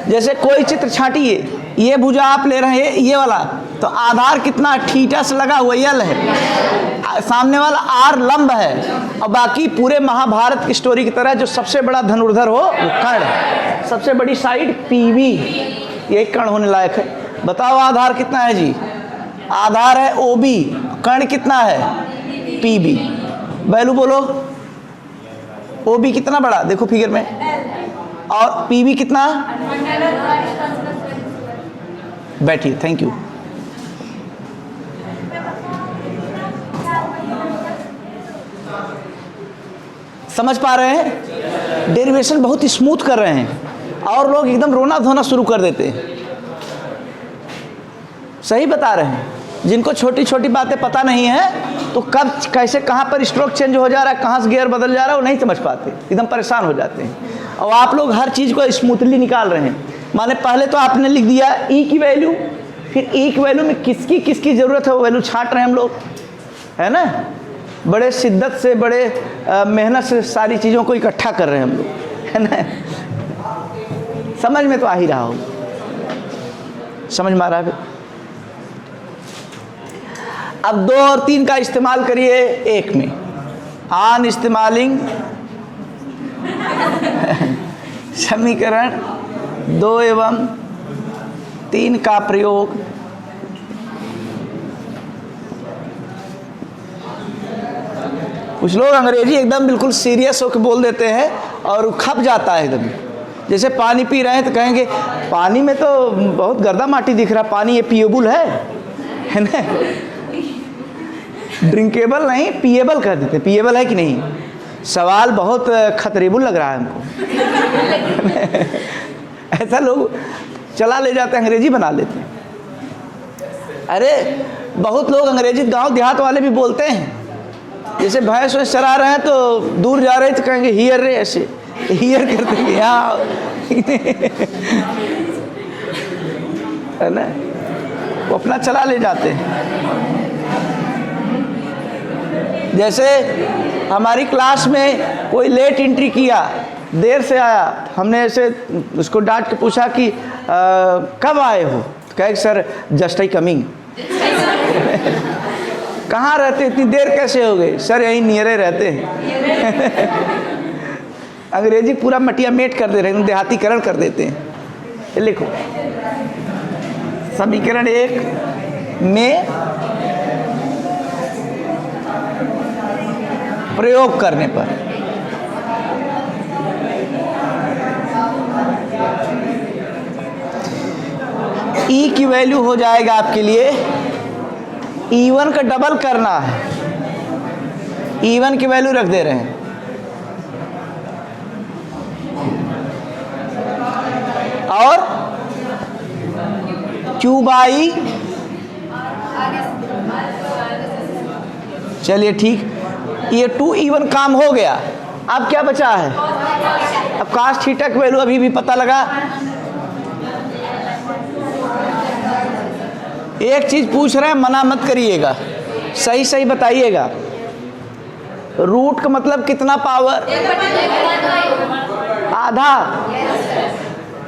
जैसे कोई चित्र छांटिए, ये भुजा आप ले रहे हैं ये वाला, तो आधार कितना? थीटा से लगा हुआ यल है, सामने वाला आर लंब है, और बाकी पूरे महाभारत की स्टोरी की तरह जो सबसे बड़ा धनुर्धर हो वो कर्ण है। सबसे बड़ी साइड पीवी, ये कर्ण होने लायक है। बताओ आधार कितना है जी? आधार है ओबी, कर्ण कितना है? पीबी। वैल्यू बोलो, ओबी कितना बड़ा देखो फिगर में, और पीबी कितना? बैठिए, थैंक यू। समझ पा रहे हैं? डेरिवेशन बहुत ही स्मूथ कर रहे हैं और लोग एकदम रोना धोना शुरू कर देते हैं। सही बता रहे हैं। जिनको छोटी छोटी बातें पता नहीं है तो कब कैसे कहाँ पर स्ट्रोक चेंज हो जा रहा है, कहाँ से गियर बदल जा रहा है, वो नहीं समझ पाते, एकदम परेशान हो जाते हैं। और आप लोग हर चीज़ को स्मूथली निकाल रहे हैं। माने पहले तो आपने लिख दिया ई की वैल्यू, फिर ई की वैल्यू में किसकी किसकी ज़रूरत है वो वैल्यू छांट रहे हैं हम लोग, है ना। बड़े शिद्दत से, बड़े मेहनत से सारी चीज़ों को इकट्ठा कर रहे हैं हम लोग, है ना। समझ में तो आ ही रहा हो, समझ में आ रहा है। अब 2 और 3 का इस्तेमाल करिए एक में। ऑन इस्तेमालिंग समीकरण 2 एवं 3 का प्रयोग कुछ लोग अंग्रेजी एकदम बिल्कुल सीरियस होकर बोल देते हैं और खप जाता है एकदम। जैसे पानी पी रहे हैं तो कहेंगे पानी में तो बहुत गर्दा माटी दिख रहा, पानी ये पिएबल है ना। ड्रिंकेबल नहीं, पिएबल कर देते। पिएबल है कि नहीं? सवाल बहुत खतरेबुल लग रहा है हमको। ऐसा लोग चला ले जाते हैं, अंग्रेजी बना लेते हैं। अरे बहुत लोग अंग्रेजी गांव देहात वाले भी बोलते हैं। जैसे भैंस वैंस चरा रहे हैं तो दूर जा रहे हैं तो कहेंगे हियर रे, ऐसे हियर करते हैं यहाँ, है ना। वो अपना चला ले जाते हैं। जैसे हमारी क्लास में कोई लेट एंट्री किया, देर से आया, हमने ऐसे उसको डांट के पूछा कि कब आए हो, तो कहे सर जस्ट आई कमिंग। कहाँ रहते, इतनी देर कैसे हो गई? सर यहीं नियरे रहते हैं। अंग्रेजी पूरा मटिया मेट कर दे रहे हैं, देहातीकरण कर देते हैं। लिखो समीकरण 1 में प्रयोग करने पर ई की वैल्यू हो जाएगा आपके लिए, E1 का डबल करना है। E1 की वैल्यू रख दे रहे हैं, और Q बाई, चलिए ठीक, ये 2E1 काम हो गया। अब क्या बचा है? अब cos थीटा की वैल्यू अभी भी पता लगा। एक चीज पूछ रहे हैं, मना मत करिएगा, सही सही बताइएगा। रूट का मतलब कितना पावर? आधा,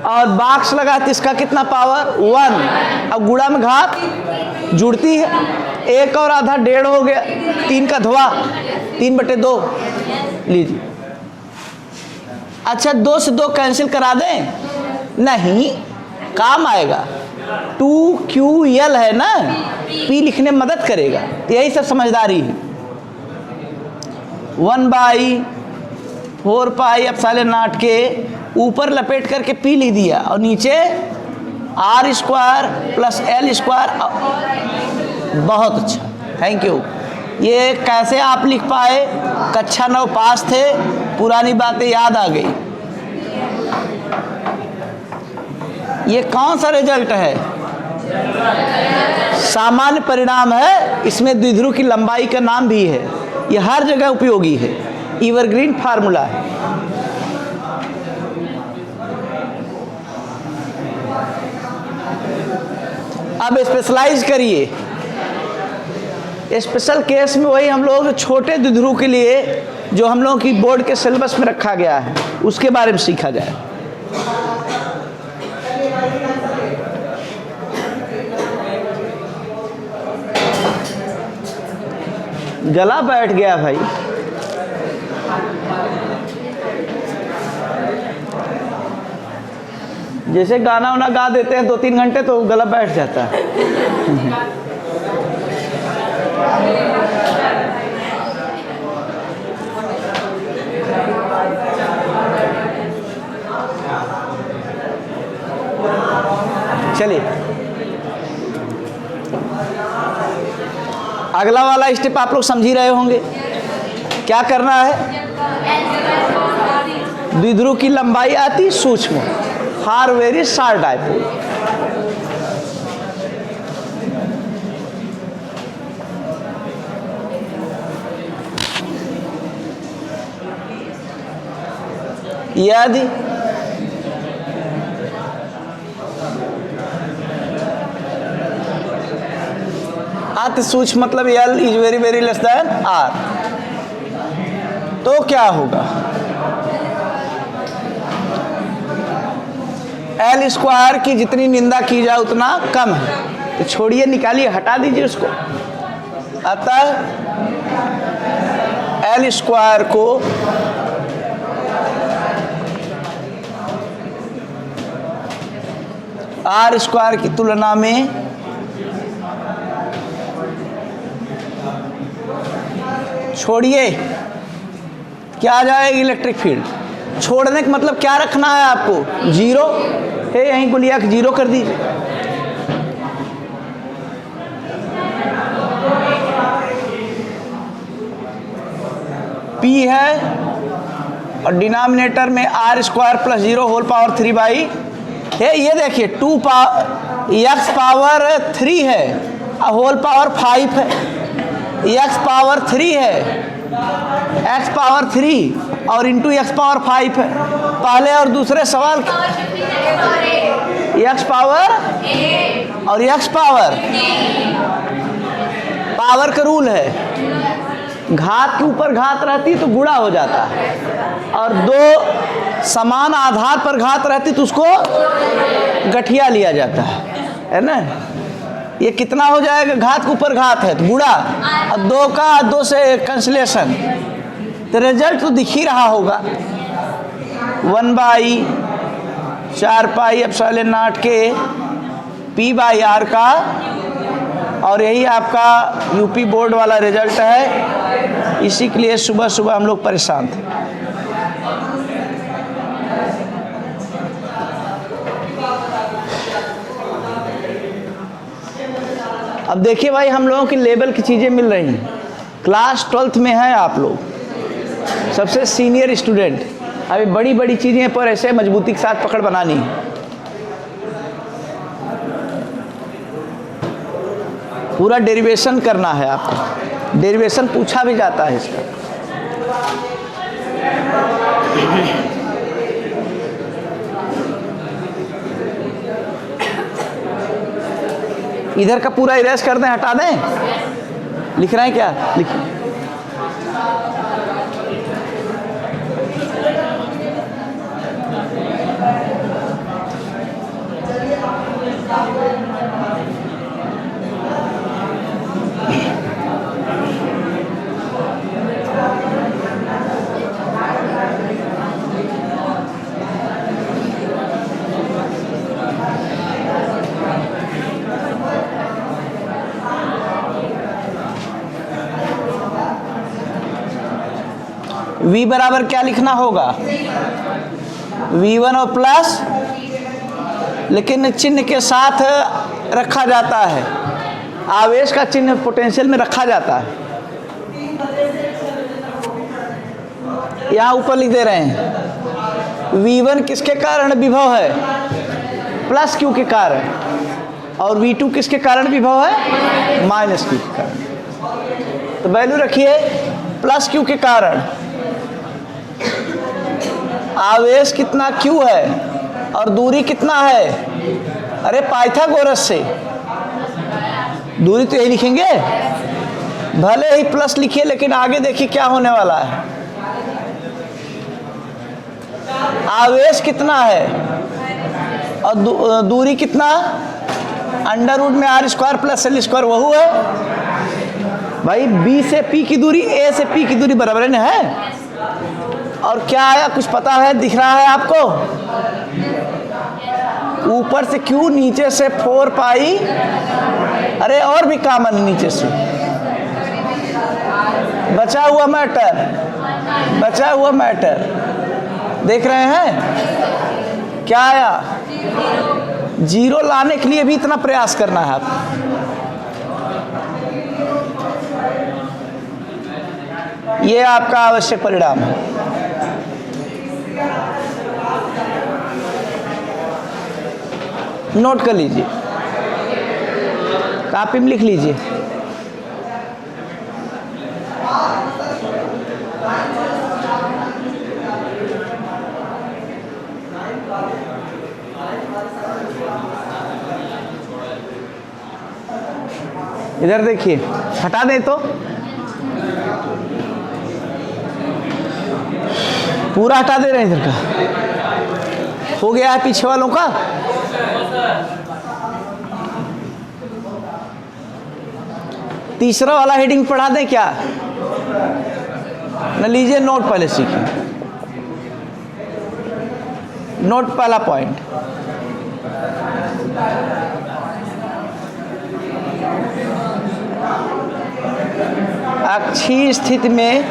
और बॉक्स लगा तो इसका कितना पावर? 1। अब गुणा में घात जुड़ती है, 1 और आधा 1.5 हो गया, 3 का धवा 3/2 लीजिए। अच्छा 2 से 2 कैंसिल करा दें? नहीं, काम आएगा। 2QL है ना, P लिखने में मदद करेगा, यही सब समझदारी है। 1/4 पाई एप्सिलॉन नॉट के ऊपर लपेट करके P लिख दिया, और नीचे R² + L²। बहुत अच्छा, थैंक यू। ये कैसे आप लिख पाए? कक्षा 9 पास थे, पुरानी बातें याद आ गई। ये कौन सा रिजल्ट है? सामान्य परिणाम है, इसमें द्विध्रुव की लंबाई का नाम भी है। ये हर जगह उपयोगी है, एवरग्रीन फार्मूला है। अब स्पेशलाइज करिए। स्पेशल केस में वही हम लोग छोटे द्विध्रुव के लिए जो हम लोगों की बोर्ड के सिलेबस में रखा गया है उसके बारे में सीखा जाए। गला बैठ गया भाई। जैसे गाना वाना गा देते हैं 2-3 घंटे तो गला बैठ जाता है। चलिए अगला वाला स्टेप आप लोग समझ ही रहे होंगे। क्या करना है? द्विध्रुव की लंबाई आती सूक्ष्म, हार वेरी शार्ट डायपोल। यदि अति सूक्ष्म मतलब L is very very less than R, तो क्या होगा? L स्क्वायर की जितनी निंदा की जाए उतना कम है, तो छोड़िए, निकालिए, हटा दीजिए उसको। अतः L स्क्वायर को R स्क्वायर की तुलना में छोड़िए, क्या आ जाएगी? Electric field. छोड़ने का मतलब क्या रखना है आपको? जीरो है, यहीं को लिया जीरो कर दीजिए। P है और डिनोमिनेटर में R square plus 0 whole power 3 by है। ये देखिए 2 x पावर 3 है, होल पावर 5 है, x पावर 3 है, x पावर 3 और इंटू x पावर 5 है। पहले और दूसरे सवाल x पावर और x पावर, पावर का रूल है, घात के ऊपर घात रहती तो गुणा हो जाता है, और दो समान आधार पर घात रहती तो उसको गठिया लिया जाता है ना। ये कितना हो जाएगा? घात के ऊपर घात है तो गुणा, और दो से कैंसिलेशन, तो रिजल्ट तो दिख ही रहा होगा। 1/4 पाई एप्सिलॉन नॉट के P बाई R का, और यही आपका यूपी बोर्ड वाला रिजल्ट है। इसी के लिए सुबह सुबह हम लोग परेशान थे। अब देखिए भाई, हम लोगों की लेवल की चीज़ें मिल रही हैं। क्लास 12th में हैं आप लोग, सबसे सीनियर स्टूडेंट। अभी बड़ी बड़ी चीज़ें पर ऐसे मजबूती के साथ पकड़ बनानी है। पूरा डेरिवेशन करना है आपको, डेरिवेशन पूछा भी जाता है इसका। इधर का पूरा इरेज कर दें, हटा दें। लिख रहे हैं क्या? लिखिए। V बराबर क्या लिखना होगा? V1 और प्लस, लेकिन चिन्ह के साथ रखा जाता है, आवेश का चिन्ह पोटेंशियल में रखा जाता है। यहाँ ऊपर लिख दे रहे हैं V1 किसके कारण विभव है? प्लस Q के कारण, और V2 किसके कारण विभव है? माइनस Q के कारण। तो वैल्यू रखिए प्लस Q के कारण। आवेश कितना Q है और दूरी कितना है? अरे पाइथागोरस से दूरी तो यही लिखेंगे, भले ही प्लस लिखिए लेकिन आगे देखिए क्या होने वाला है। आवेश कितना है और दूरी कितना, अंडर रूट में R square plus L square वही है भाई। बी से पी की दूरी, ए से पी की दूरी बराबर है। और क्या आया कुछ पता है, दिख रहा है आपको, ऊपर से क्यू, नीचे से 4 पाई, अरे और भी कॉमन नीचे से बचा हुआ मैटर, बचा हुआ मैटर देख रहे हैं क्या आया, 0 लाने के लिए भी इतना प्रयास करना है आपको। ये आपका आवश्यक परिणाम है। नोट कर लीजिए, कॉपी में लिख लीजिए। इधर देखिए, हटा दें तो पूरा हटा दे रहे हैं इधर का, हो गया है पीछे वालों का। तीसरा वाला हेडिंग पढ़ा दें क्या, न लीजिए नोट पहले सीखिए। नोट पहला पॉइंट, अक्षीय स्थिति में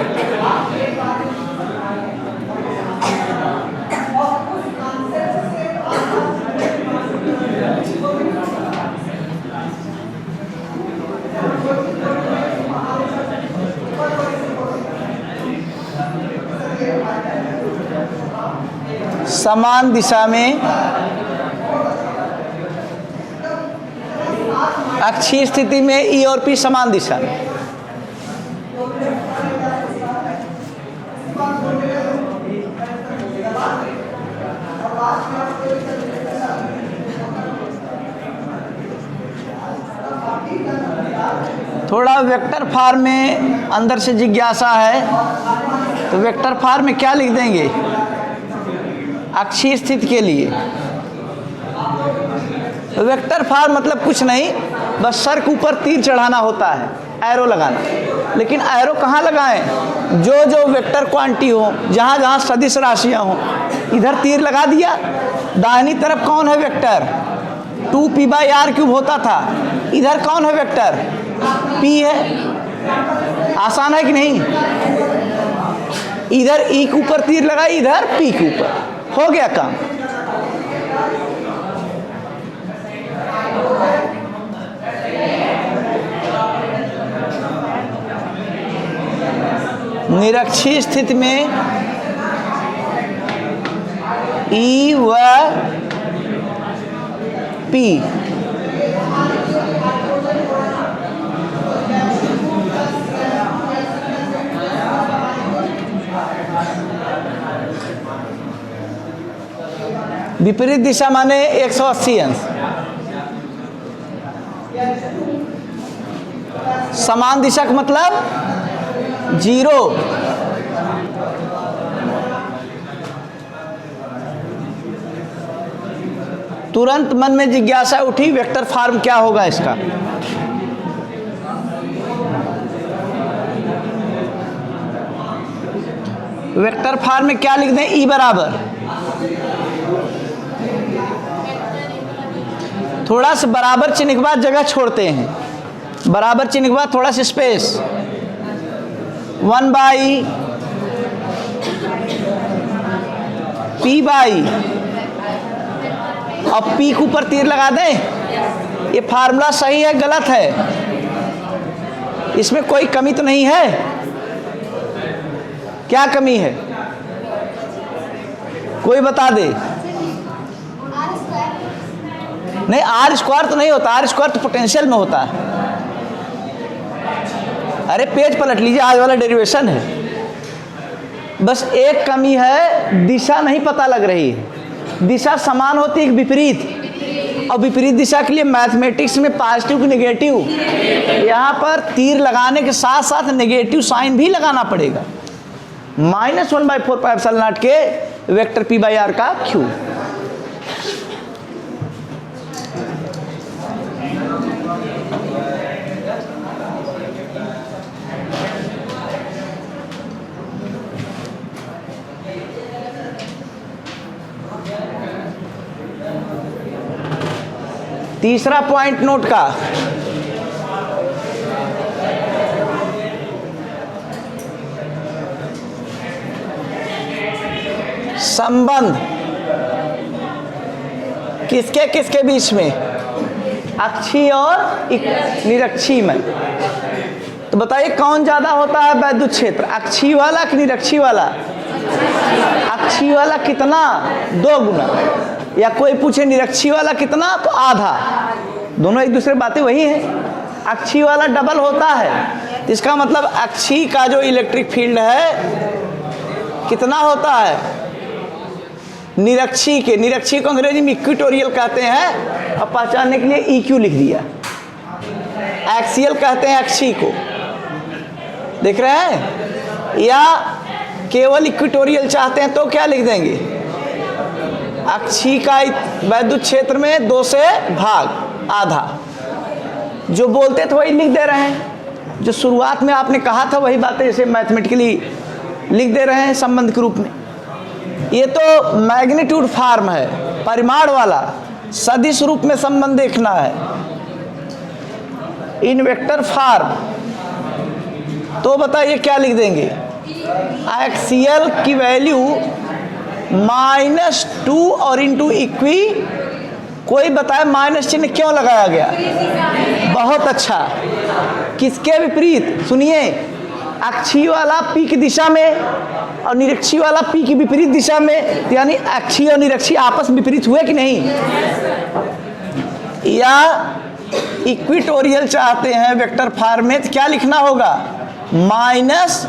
समान दिशा में, अक्षीय स्थिति में ई और पी समान दिशा में, थोड़ा वेक्टर फॉर्म में अंदर से जिज्ञासा है, तो वेक्टर फॉर्म में क्या लिख देंगे अक्षीय स्थिति के लिए। तो वेक्टर फॉर्म मतलब कुछ नहीं, बस सर के ऊपर तीर चढ़ाना होता है, एरो लगाना। लेकिन एरो कहाँ लगाएं, जो जो वेक्टर क्वांटिटी हो, जहाँ जहाँ सदिश राशियाँ हों, इधर तीर लगा दिया। दाहिनी तरफ कौन है वेक्टर, 2p/r³ होता था, इधर कौन है वेक्टर, p है। आसान है कि नहीं, इधर e के ऊपर तीर लगाई, इधर p के ऊपर, हो गया काम। निरक्षीय स्थिति में E व P विपरीत दिशा माने 180 अंश, समान दिशा का मतलब 0। तुरंत मन में जिज्ञासा उठी, वेक्टर फॉर्म क्या होगा इसका। वेक्टर फॉर्म में क्या लिख दें, E बराबर, थोड़ा सा बराबर चिन्ह के बाद जगह छोड़ते हैं, बराबर चिन्ह के बाद थोड़ा सा स्पेस, 1/p/, अब P के ऊपर तीर लगा दें। ये फार्मूला सही है गलत है, इसमें कोई कमी तो नहीं है, क्या कमी है कोई बता दे। नहीं, r² तो नहीं होता, r² तो पोटेंशियल में होता है। अरे पेज पलट लीजिए, आज वाला डेरिवेशन है। बस एक कमी है, दिशा नहीं पता लग रही है। दिशा समान होती है विपरीत, और विपरीत दिशा के लिए मैथमेटिक्स में पॉजिटिव की नेगेटिव, यहाँ पर तीर लगाने के साथ साथ नेगेटिव साइन भी लगाना पड़ेगा। -1/4πε0 के वेक्टर p बाई आर का q। तीसरा पॉइंट नोट का, संबंध किसके किसके बीच में, अक्षीय और निरक्षीय में। तो बताइए कौन ज्यादा होता है वैद्युत क्षेत्र, अक्षीय वाला कि निरक्षीय वाला? अक्षीय वाला कितना? 2 गुना। या कोई पूछे निरक्षीय वाला कितना, तो आधा। दोनों एक दूसरे बातें वही हैं। अक्षीय वाला डबल होता है, इसका मतलब अक्षीय का जो इलेक्ट्रिक फील्ड है कितना होता है निरक्षीय के। निरक्षीय को अंग्रेजी में इक्विटोरियल कहते हैं, और पहचानने के लिए EQ लिख दिया। एक्सियल कहते हैं अक्षीय को, देख रहे हैं। या केवल इक्विटोरियल चाहते हैं तो क्या लिख देंगे, अक्षीय का वैद्युत क्षेत्र में 2 से भाग आधा। जो बोलते थे वही लिख दे रहे हैं, जो शुरुआत में आपने कहा था वही बातें जैसे मैथमेटिकली लिख दे रहे हैं संबंध के रूप में। ये तो मैग्नीट्यूड फॉर्म है, परिमाण वाला। सदिश रूप में संबंध देखना है इन वेक्टर फॉर्म। तो बताइए क्या लिख देंगे, एक्सियल की वैल्यू -2 और इंटू इक्वी। कोई बताए माइनस चिन्ह क्यों लगाया गया? बहुत अच्छा। किसके विपरीत? सुनिए, अक्षीय वाला P की दिशा में और निरक्षीय वाला P की विपरीत दिशा में, यानी अक्षीय और निरक्षीय आपस में विपरीत हुए कि नहीं? या इक्विटोरियल चाहते हैं वेक्टर फॉर्म में, तो क्या लिखना होगा, माइनस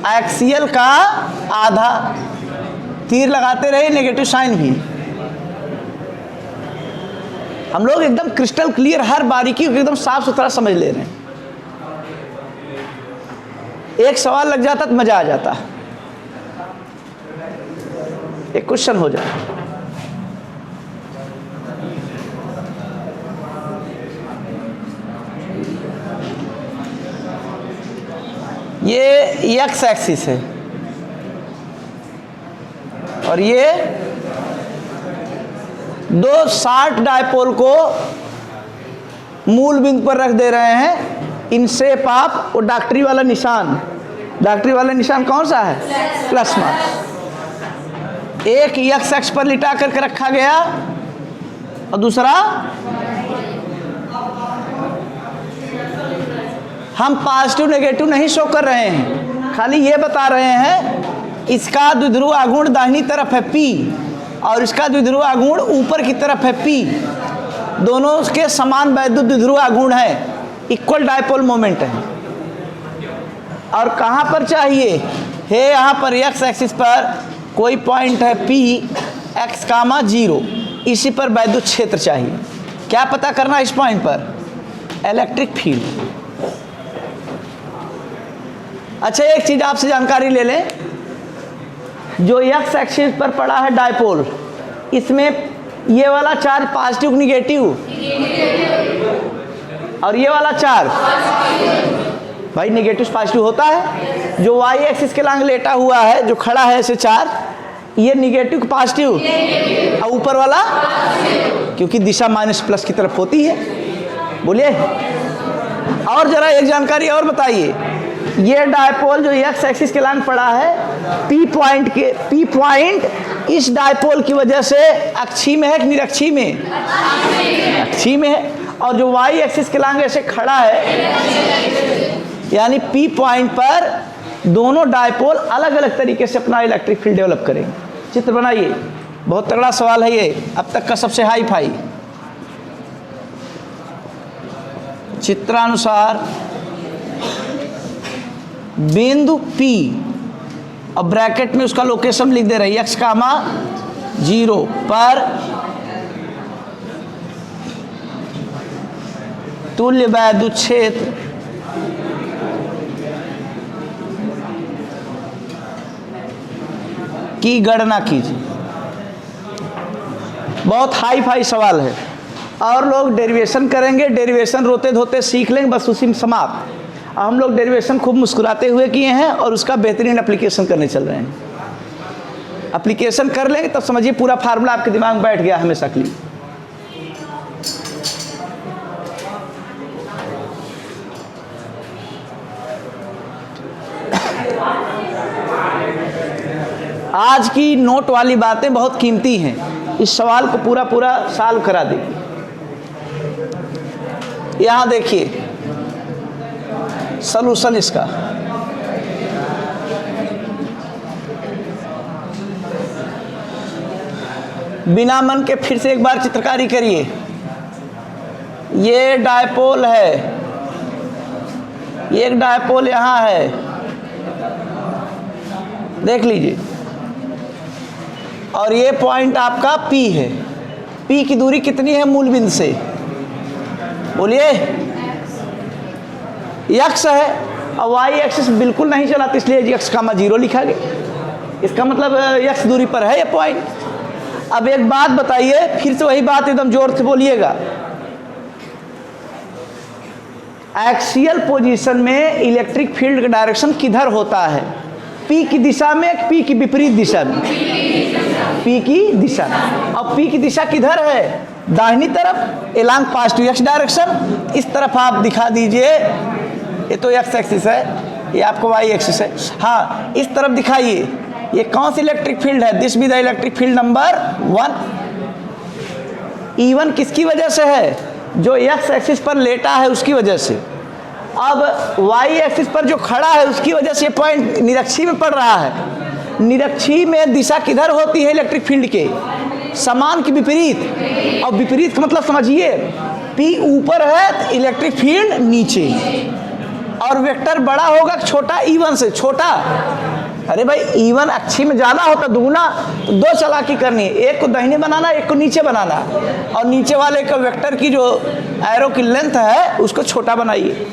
एक्सियल का आधा। तीर लगाते रहे, नेगेटिव साइन भी। हम लोग एकदम क्रिस्टल क्लियर, हर बारीकी एकदम साफ सुथरा समझ ले रहे हैं। एक सवाल लग जाता तो मजा आ जाता, एक क्वेश्चन हो जाए। ये एक्स एक्सिस है और ये 2 शार्ट डायपोल को मूल बिंदु पर रख दे रहे हैं इन शेप ऑफ। वो डॉक्टरी वाला निशान, डॉक्टरी वाला निशान कौन सा है, प्लस मार्क। एक एक्स एक्स पर लिटा करके रखा गया और दूसरा, हम पॉजिटिव नेगेटिव नहीं शो कर रहे हैं, खाली ये बता रहे हैं इसका द्विध्रुव आघूर्ण दाहिनी तरफ है P और इसका द्विध्रुव आघूर्ण ऊपर की तरफ है P। दोनों के समान वैद्युत द्विध्रुव आघूर्ण है, इक्वल डायपोल मोमेंट है। और कहाँ पर चाहिए है, यहाँ पर एक्स एक्सिस पर कोई पॉइंट है P x, 0, इसी पर वैद्युत क्षेत्र चाहिए। क्या पता करना इस पॉइंट पर, इलेक्ट्रिक फील्ड। अच्छा, एक चीज आपसे जानकारी ले लें, जो एक्स एक्सिस पर पड़ा है डायपोल, इसमें ये वाला चार्ज पॉजिटिव निगेटिव, और ये वाला चार्ज भाई निगेटिव पॉजिटिव होता है। जो वाई एक्सिस के लांग लेटा हुआ है, जो खड़ा है ऐसे चार्ज, ये निगेटिव पॉजिटिव, और ऊपर वाला क्योंकि दिशा माइनस प्लस की तरफ होती है। बोलिए। और जरा एक जानकारी और बताइए, ये डायपोल जो एक्स एक्सिस के लांग पड़ा है, P पॉइंट इस डायपोल की वजह से अक्षीय में है कि निरक्षीय में? अक्षीय में है। और जो वाई एक्सिस के लांग ऐसे खड़ा है, यानी P पॉइंट पर दोनों डायपोल अलग अलग तरीके से अपना इलेक्ट्रिक फील्ड डेवलप करेंगे। चित्र बनाइए, बहुत तगड़ा सवाल है ये, अब तक का सबसे हाई फाई। चित्रानुसार बिंदु P और ब्रैकेट में उसका लोकेशन लिख दे रही है, x, 0 पर तुल्य वैद्युत क्षेत्र की गणना कीजिए। बहुत हाई फाई सवाल है और लोग डेरिवेशन करेंगे, डेरिवेशन रोते धोते सीख लेंगे, बस उसी में समाप्त। हम लोग डेरिवेशन खूब मुस्कुराते हुए किए हैं और उसका बेहतरीन एप्लीकेशन करने चल रहे हैं। एप्लीकेशन कर लेंगे तब समझिए पूरा फार्मूला आपके दिमाग में बैठ गया हमेशा के लिए। आज की नोट वाली बातें बहुत कीमती हैं, इस सवाल को पूरा पूरा सॉल्व करा देगी। यहां देखिए सॉल्यूशन इसका। बिना मन के फिर से एक बार चित्रकारी करिए। ये डायपोल है, ये एक डायपोल यहां है, देख लीजिए। और ये पॉइंट आपका P है। P की दूरी कितनी है मूल बिंदु से? बोलिए। x है और y एक्सिस बिल्कुल नहीं चला, तो इसलिए x का 0 लिखा गया। इसका मतलब x दूरी पर है ये पॉइंट। अब एक बात बताइए, फिर से वही बात एकदम जोर से बोलिएगा। एक्सियल पोजीशन में इलेक्ट्रिक फील्ड का डायरेक्शन किधर होता है? P की दिशा में, P की विपरीत दिशा में? P की दिशा। अब P की दिशा किधर है? दाहिनी तरफ, along past to x direction. इस तरफ आप दिखा दीजिए, ये तो x एक्सिस है, ये आपको y एक्सिस है। हाँ, इस तरफ दिखाइए। ये कौन सी इलेक्ट्रिक फील्ड है? This be the electric field number 1। E1 किसकी वजह से है? जो x एक्सिस पर लेटा है उसकी वजह से। अब y एक्सिस पर जो खड़ा है उसकी वजह से पॉइंट निरक्षी में पड़ रहा है। निरक्षी में दिशा किधर होती है इलेक्ट्रिक फील्ड के? समान की विपरीत। और विपरीत का मतलब समझिए, P ऊपर है तो इलेक्ट्रिक फील्ड नीचे। और वेक्टर बड़ा होगा छोटा E1 से? छोटा। अरे भाई E1 अक्षी में ज़्यादा होता, दुगुना, तो दो चालाकी करनी है, एक को दाहिने बनाना, एक को नीचे बनाना। और नीचे वाले का वेक्टर की जो एरो की लेंथ है उसको छोटा बनाइए।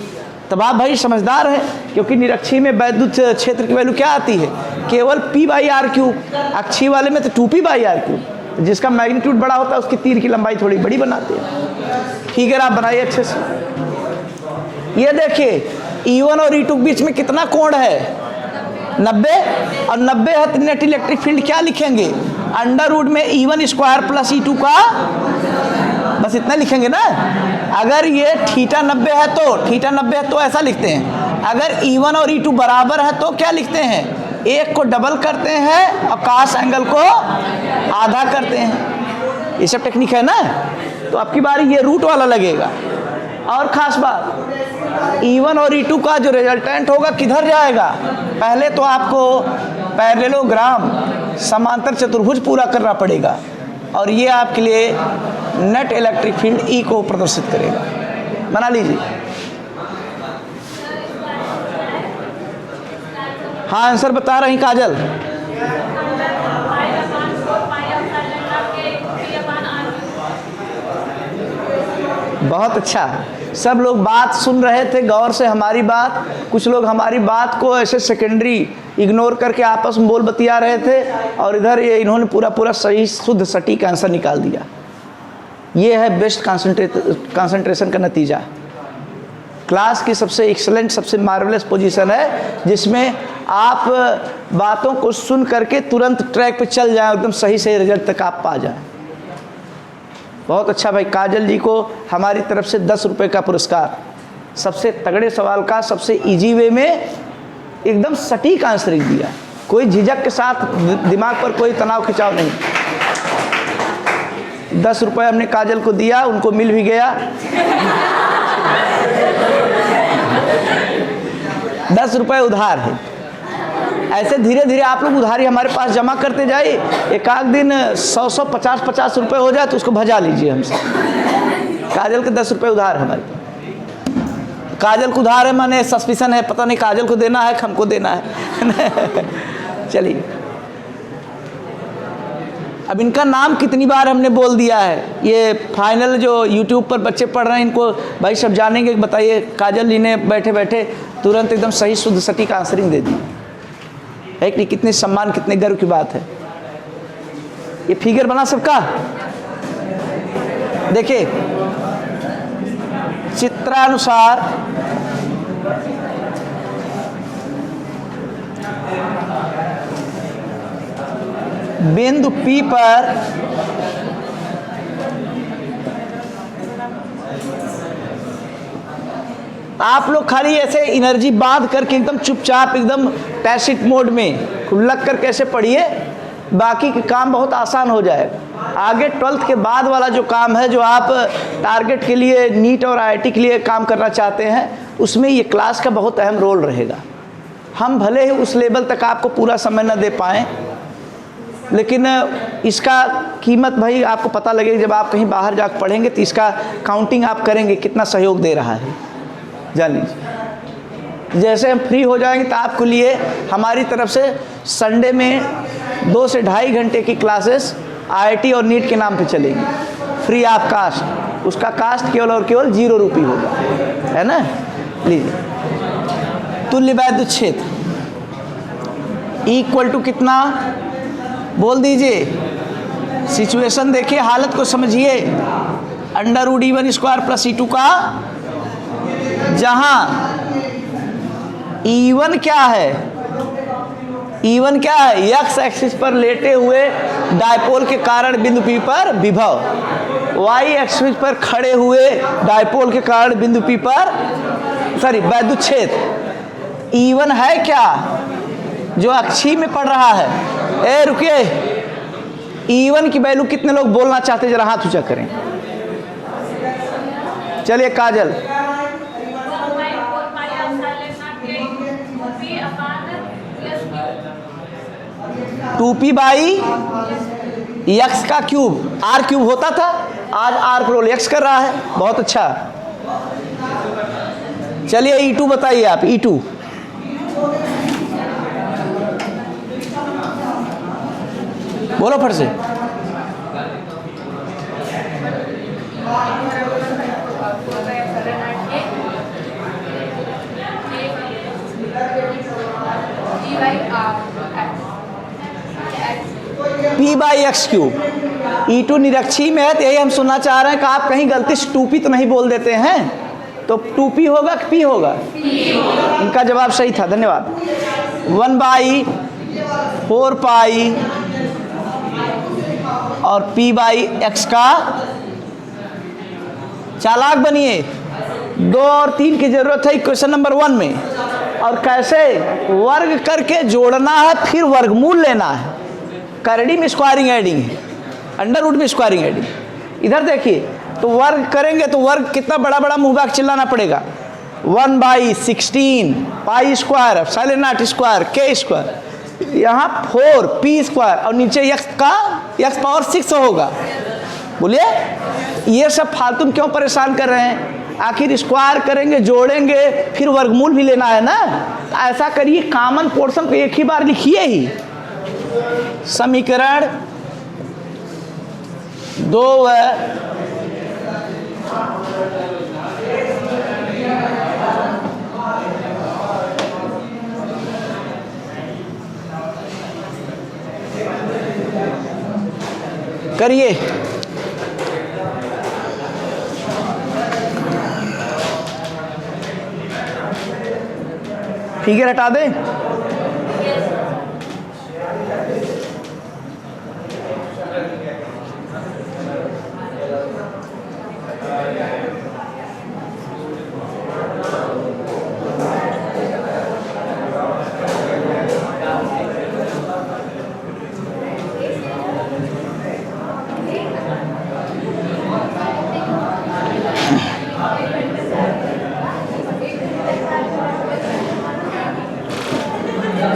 तब आप भाई समझदार हैं, क्योंकि निरक्षी में वैद्युत क्षेत्र की वैल्यू क्या आती है? केवल P/r³। अक्षी वाले में तो 2P/r³। जिसका मैग्नीट्यूड बड़ा होता है उसकी तीर की लंबाई थोड़ी बड़ी बनाते हैं। ठीक है, आप बनाइए अच्छे से। ये देखिए E1 और E2 के बीच में कितना कोण है? 90। और 90 है तो नेट इलेक्ट्रिक फील्ड क्या लिखेंगे? अंडर रूट में E1 स्क्वायर प्लस E2 का, बस इतना लिखेंगे ना। अगर ये थीटा 90 है तो, थीटा 90 है तो ऐसा लिखते हैं। अगर E1 और E2 बराबर है तो क्या लिखते हैं? एक को डबल करते हैं और cos एंगल को आधा करते हैं। ये सब टेक्निक है ना। तो आपकी बारी ये रूट वाला लगेगा। और खास बात, E1 और E2 का जो रिजल्टेंट होगा किधर जाएगा? पहले तो आपको पैरेललोग्राम, समांतर चतुर्भुज पूरा करना पड़ेगा और ये आपके लिए नेट इलेक्ट्रिक फील्ड E को प्रदर्शित करेगा। बना लीजिए। हाँ, आंसर बता रही काजल। बहुत अच्छा, सब लोग बात सुन रहे थे गौर से हमारी बात। कुछ लोग हमारी बात को ऐसे सेकेंडरी इग्नोर करके आपस में बोल बतिया रहे थे और इधर ये इन्होंने पूरा सही शुद्ध सटीक आंसर निकाल दिया। ये है बेस्ट कंसंट्रेशन का नतीजा। क्लास की सबसे एक्सीलेंट, सबसे मार्वलेस पोजीशन है जिसमें आप बातों को सुन करके तुरंत ट्रैक पे चल जाएं, एकदम सही रिजल्ट तक आप पा जाएं। बहुत अच्छा भाई। काजल जी को हमारी तरफ से 10 रुपये का पुरस्कार। सबसे तगड़े सवाल का सबसे इजी वे में एकदम सटीक आंसर दिया, कोई झिझक के साथ, दिमाग पर कोई तनाव खिंचाव नहीं। 10 रुपये हमने काजल को दिया, उनको मिल भी गया। 10 रुपये उधार है। ऐसे धीरे धीरे आप लोग उधारी हमारे पास जमा करते जाइए। एक आध दिन 100 50 रुपये हो जाए तो उसको भजा लीजिए हमसे। काजल के 10 रुपये उधार है हमारे। काजल को उधार है, माने सस्पिशन है, पता नहीं काजल को देना है हमको देना है। चलिए, अब इनका नाम कितनी बार हमने बोल दिया है। ये फाइनल जो यूट्यूब पर बच्चे पढ़ रहे हैं इनको भाई सब जानेंगे। बताइए, काजल जी ने बैठे बैठे तुरंत एकदम सही शुद्ध सटीक आंसरिंग दे दी है कि कितने सम्मान, कितने गर्व की बात है। ये फिगर बना सबका। देखिए चित्रानुसार बिंदु P पर आप लोग खाली ऐसे एनर्जी बांध करके एकदम चुपचाप एकदम पैसिव मोड में खुल्लक कर कैसे पढ़िए, बाकी के काम बहुत आसान हो जाएगा। आगे 12th के बाद वाला जो काम है, जो आप टारगेट के लिए नीट और IIT के लिए काम करना चाहते हैं, उसमें ये क्लास का बहुत अहम रोल रहेगा। हम भले ही उस लेवल तक आपको पूरा समय न दे पाएँ, लेकिन इसका कीमत भाई आपको पता लगेगा जब आप कहीं बाहर जाकर पढ़ेंगे तो इसका काउंटिंग आप करेंगे कितना सहयोग दे रहा है, जान लीजिए। जैसे हम फ्री हो जाएंगे तो आपके लिए हमारी तरफ से संडे में 2 से 2.5 घंटे की क्लासेस IIT और नीट के नाम पे चलेगी, फ्री ऑफ कास्ट। उसका कास्ट केवल और केवल 0 रुपये होगा, है ना। लीजिए तुल्य वैद्युत क्षेत्र इक्वल टू कितना बोल दीजिए। सिचुएशन देखिए, हालत को समझिए। √E1² + E2 का, जहां E1 क्या है, E1 क्या है, x एक्सिस पर लेटे हुए डायपोल के कारण बिंदु P पर विभव, y एक्सिस पर खड़े हुए डायपोल के कारण बिंदु P पर वैद्युत क्षेत्र। E1 है क्या, जो अक्षीय में पड़ रहा है। ए रुकिए, E1 की वैल्यू कितने लोग बोलना चाहते, जरा हाथ ऊंचा करें। चलिए काजल। 2p/x का क्यूब, r क्यूब होता था, आज r रोल x कर रहा है, बहुत अच्छा। चलिए E2 बताइए आप, E2 बोलो फट से। P/x3। E2 निरक्षीय में है, तो यही हम सुनना चाह रहे हैं कि आप कहीं गलती से 2p तो नहीं बोल देते हैं। तो 2p होगा कि p होगा? इनका जवाब सही था, धन्यवाद। 1/4π और p/x का, चालाक बनिए। 2 और 3 की जरूरत है क्वेश्चन नंबर 1 में, और कैसे वर्ग करके जोड़ना है, फिर वर्गमूल लेना है। करड़ी में स्क्वायरिंग एडिंग है, अंडर रूट में स्क्वायरिंग एडिंग। इधर देखिए, तो वर्ग करेंगे तो वर्ग कितना बड़ा बड़ा मुंह बाग चिल्लाना पड़ेगा। 1/16 π² ψ0 k², यहाँ 4p² और नीचे x⁻6 होगा। बोलिए, ये सब फालतू क्यों परेशान कर रहे हैं? आखिर स्क्वायर करेंगे, जोड़ेंगे, फिर वर्गमूल भी लेना है ना। ऐसा करिए, कॉमन पोर्शन को एक ही बार लिखिए ही। समीकरण 2 करिए। फिगर हटा दें।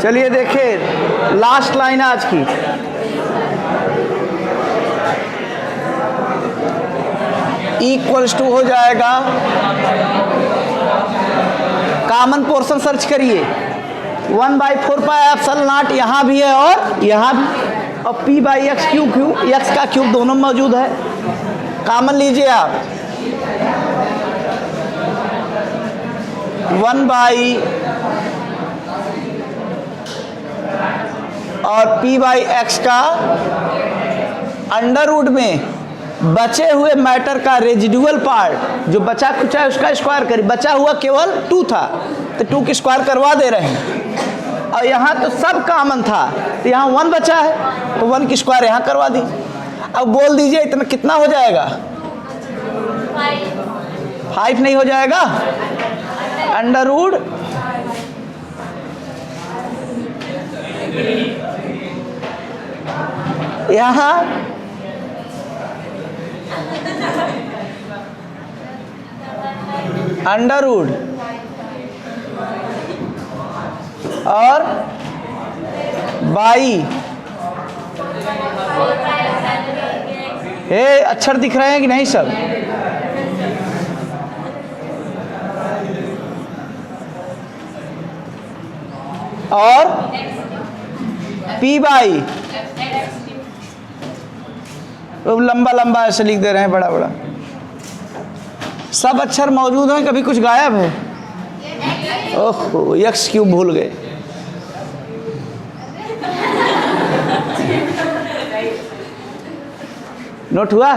चलिए देखिए, लास्ट लाइन आज की। इक्वल्स टू हो जाएगा, कॉमन पोर्शन सर्च करिए। 1/4πε0 यहाँ भी है और यहाँ भी, और p/x³ x का क्यूब दोनों मौजूद है। कॉमन लीजिए आप, 1/ और p/x का अंडर रूट में बचे हुए मैटर का रेजिडुअल पार्ट जो बचा खुचा है उसका स्क्वायर करिए। बचा हुआ केवल 2 था तो 2 की स्क्वायर करवा दे रहे हैं, और यहाँ तो सब कॉमन था तो यहाँ 1 बचा है तो 1 की स्क्वायर यहाँ करवा दी। अब बोल दीजिए इतना कितना हो जाएगा? 5 नहीं हो जाएगा? अंडर रूट यहाँ अंडर रूट और बाई, ये अक्षर दिख रहे हैं कि नहीं सब? और पी बाई, लंबा लंबा ऐसे लिख दे रहे हैं, बड़ा बड़ा सब अक्षर मौजूद हैं, कभी कुछ गायब है? ओहो, यक्स क्यों भूल गए? नोट हुआ?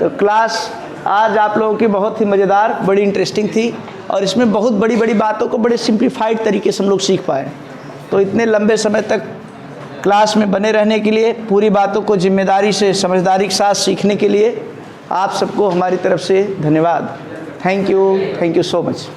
तो क्लास आज आप लोगों की बहुत ही मज़ेदार, बड़ी इंटरेस्टिंग थी, और इसमें बहुत बड़ी बड़ी बातों को बड़े सिंप्लीफाइड तरीके से हम लोग सीख पाए। तो इतने लंबे समय तक क्लास में बने रहने के लिए, पूरी बातों को जिम्मेदारी से, समझदारी के साथ सीखने के लिए आप सबको हमारी तरफ से धन्यवाद। Thank you so much.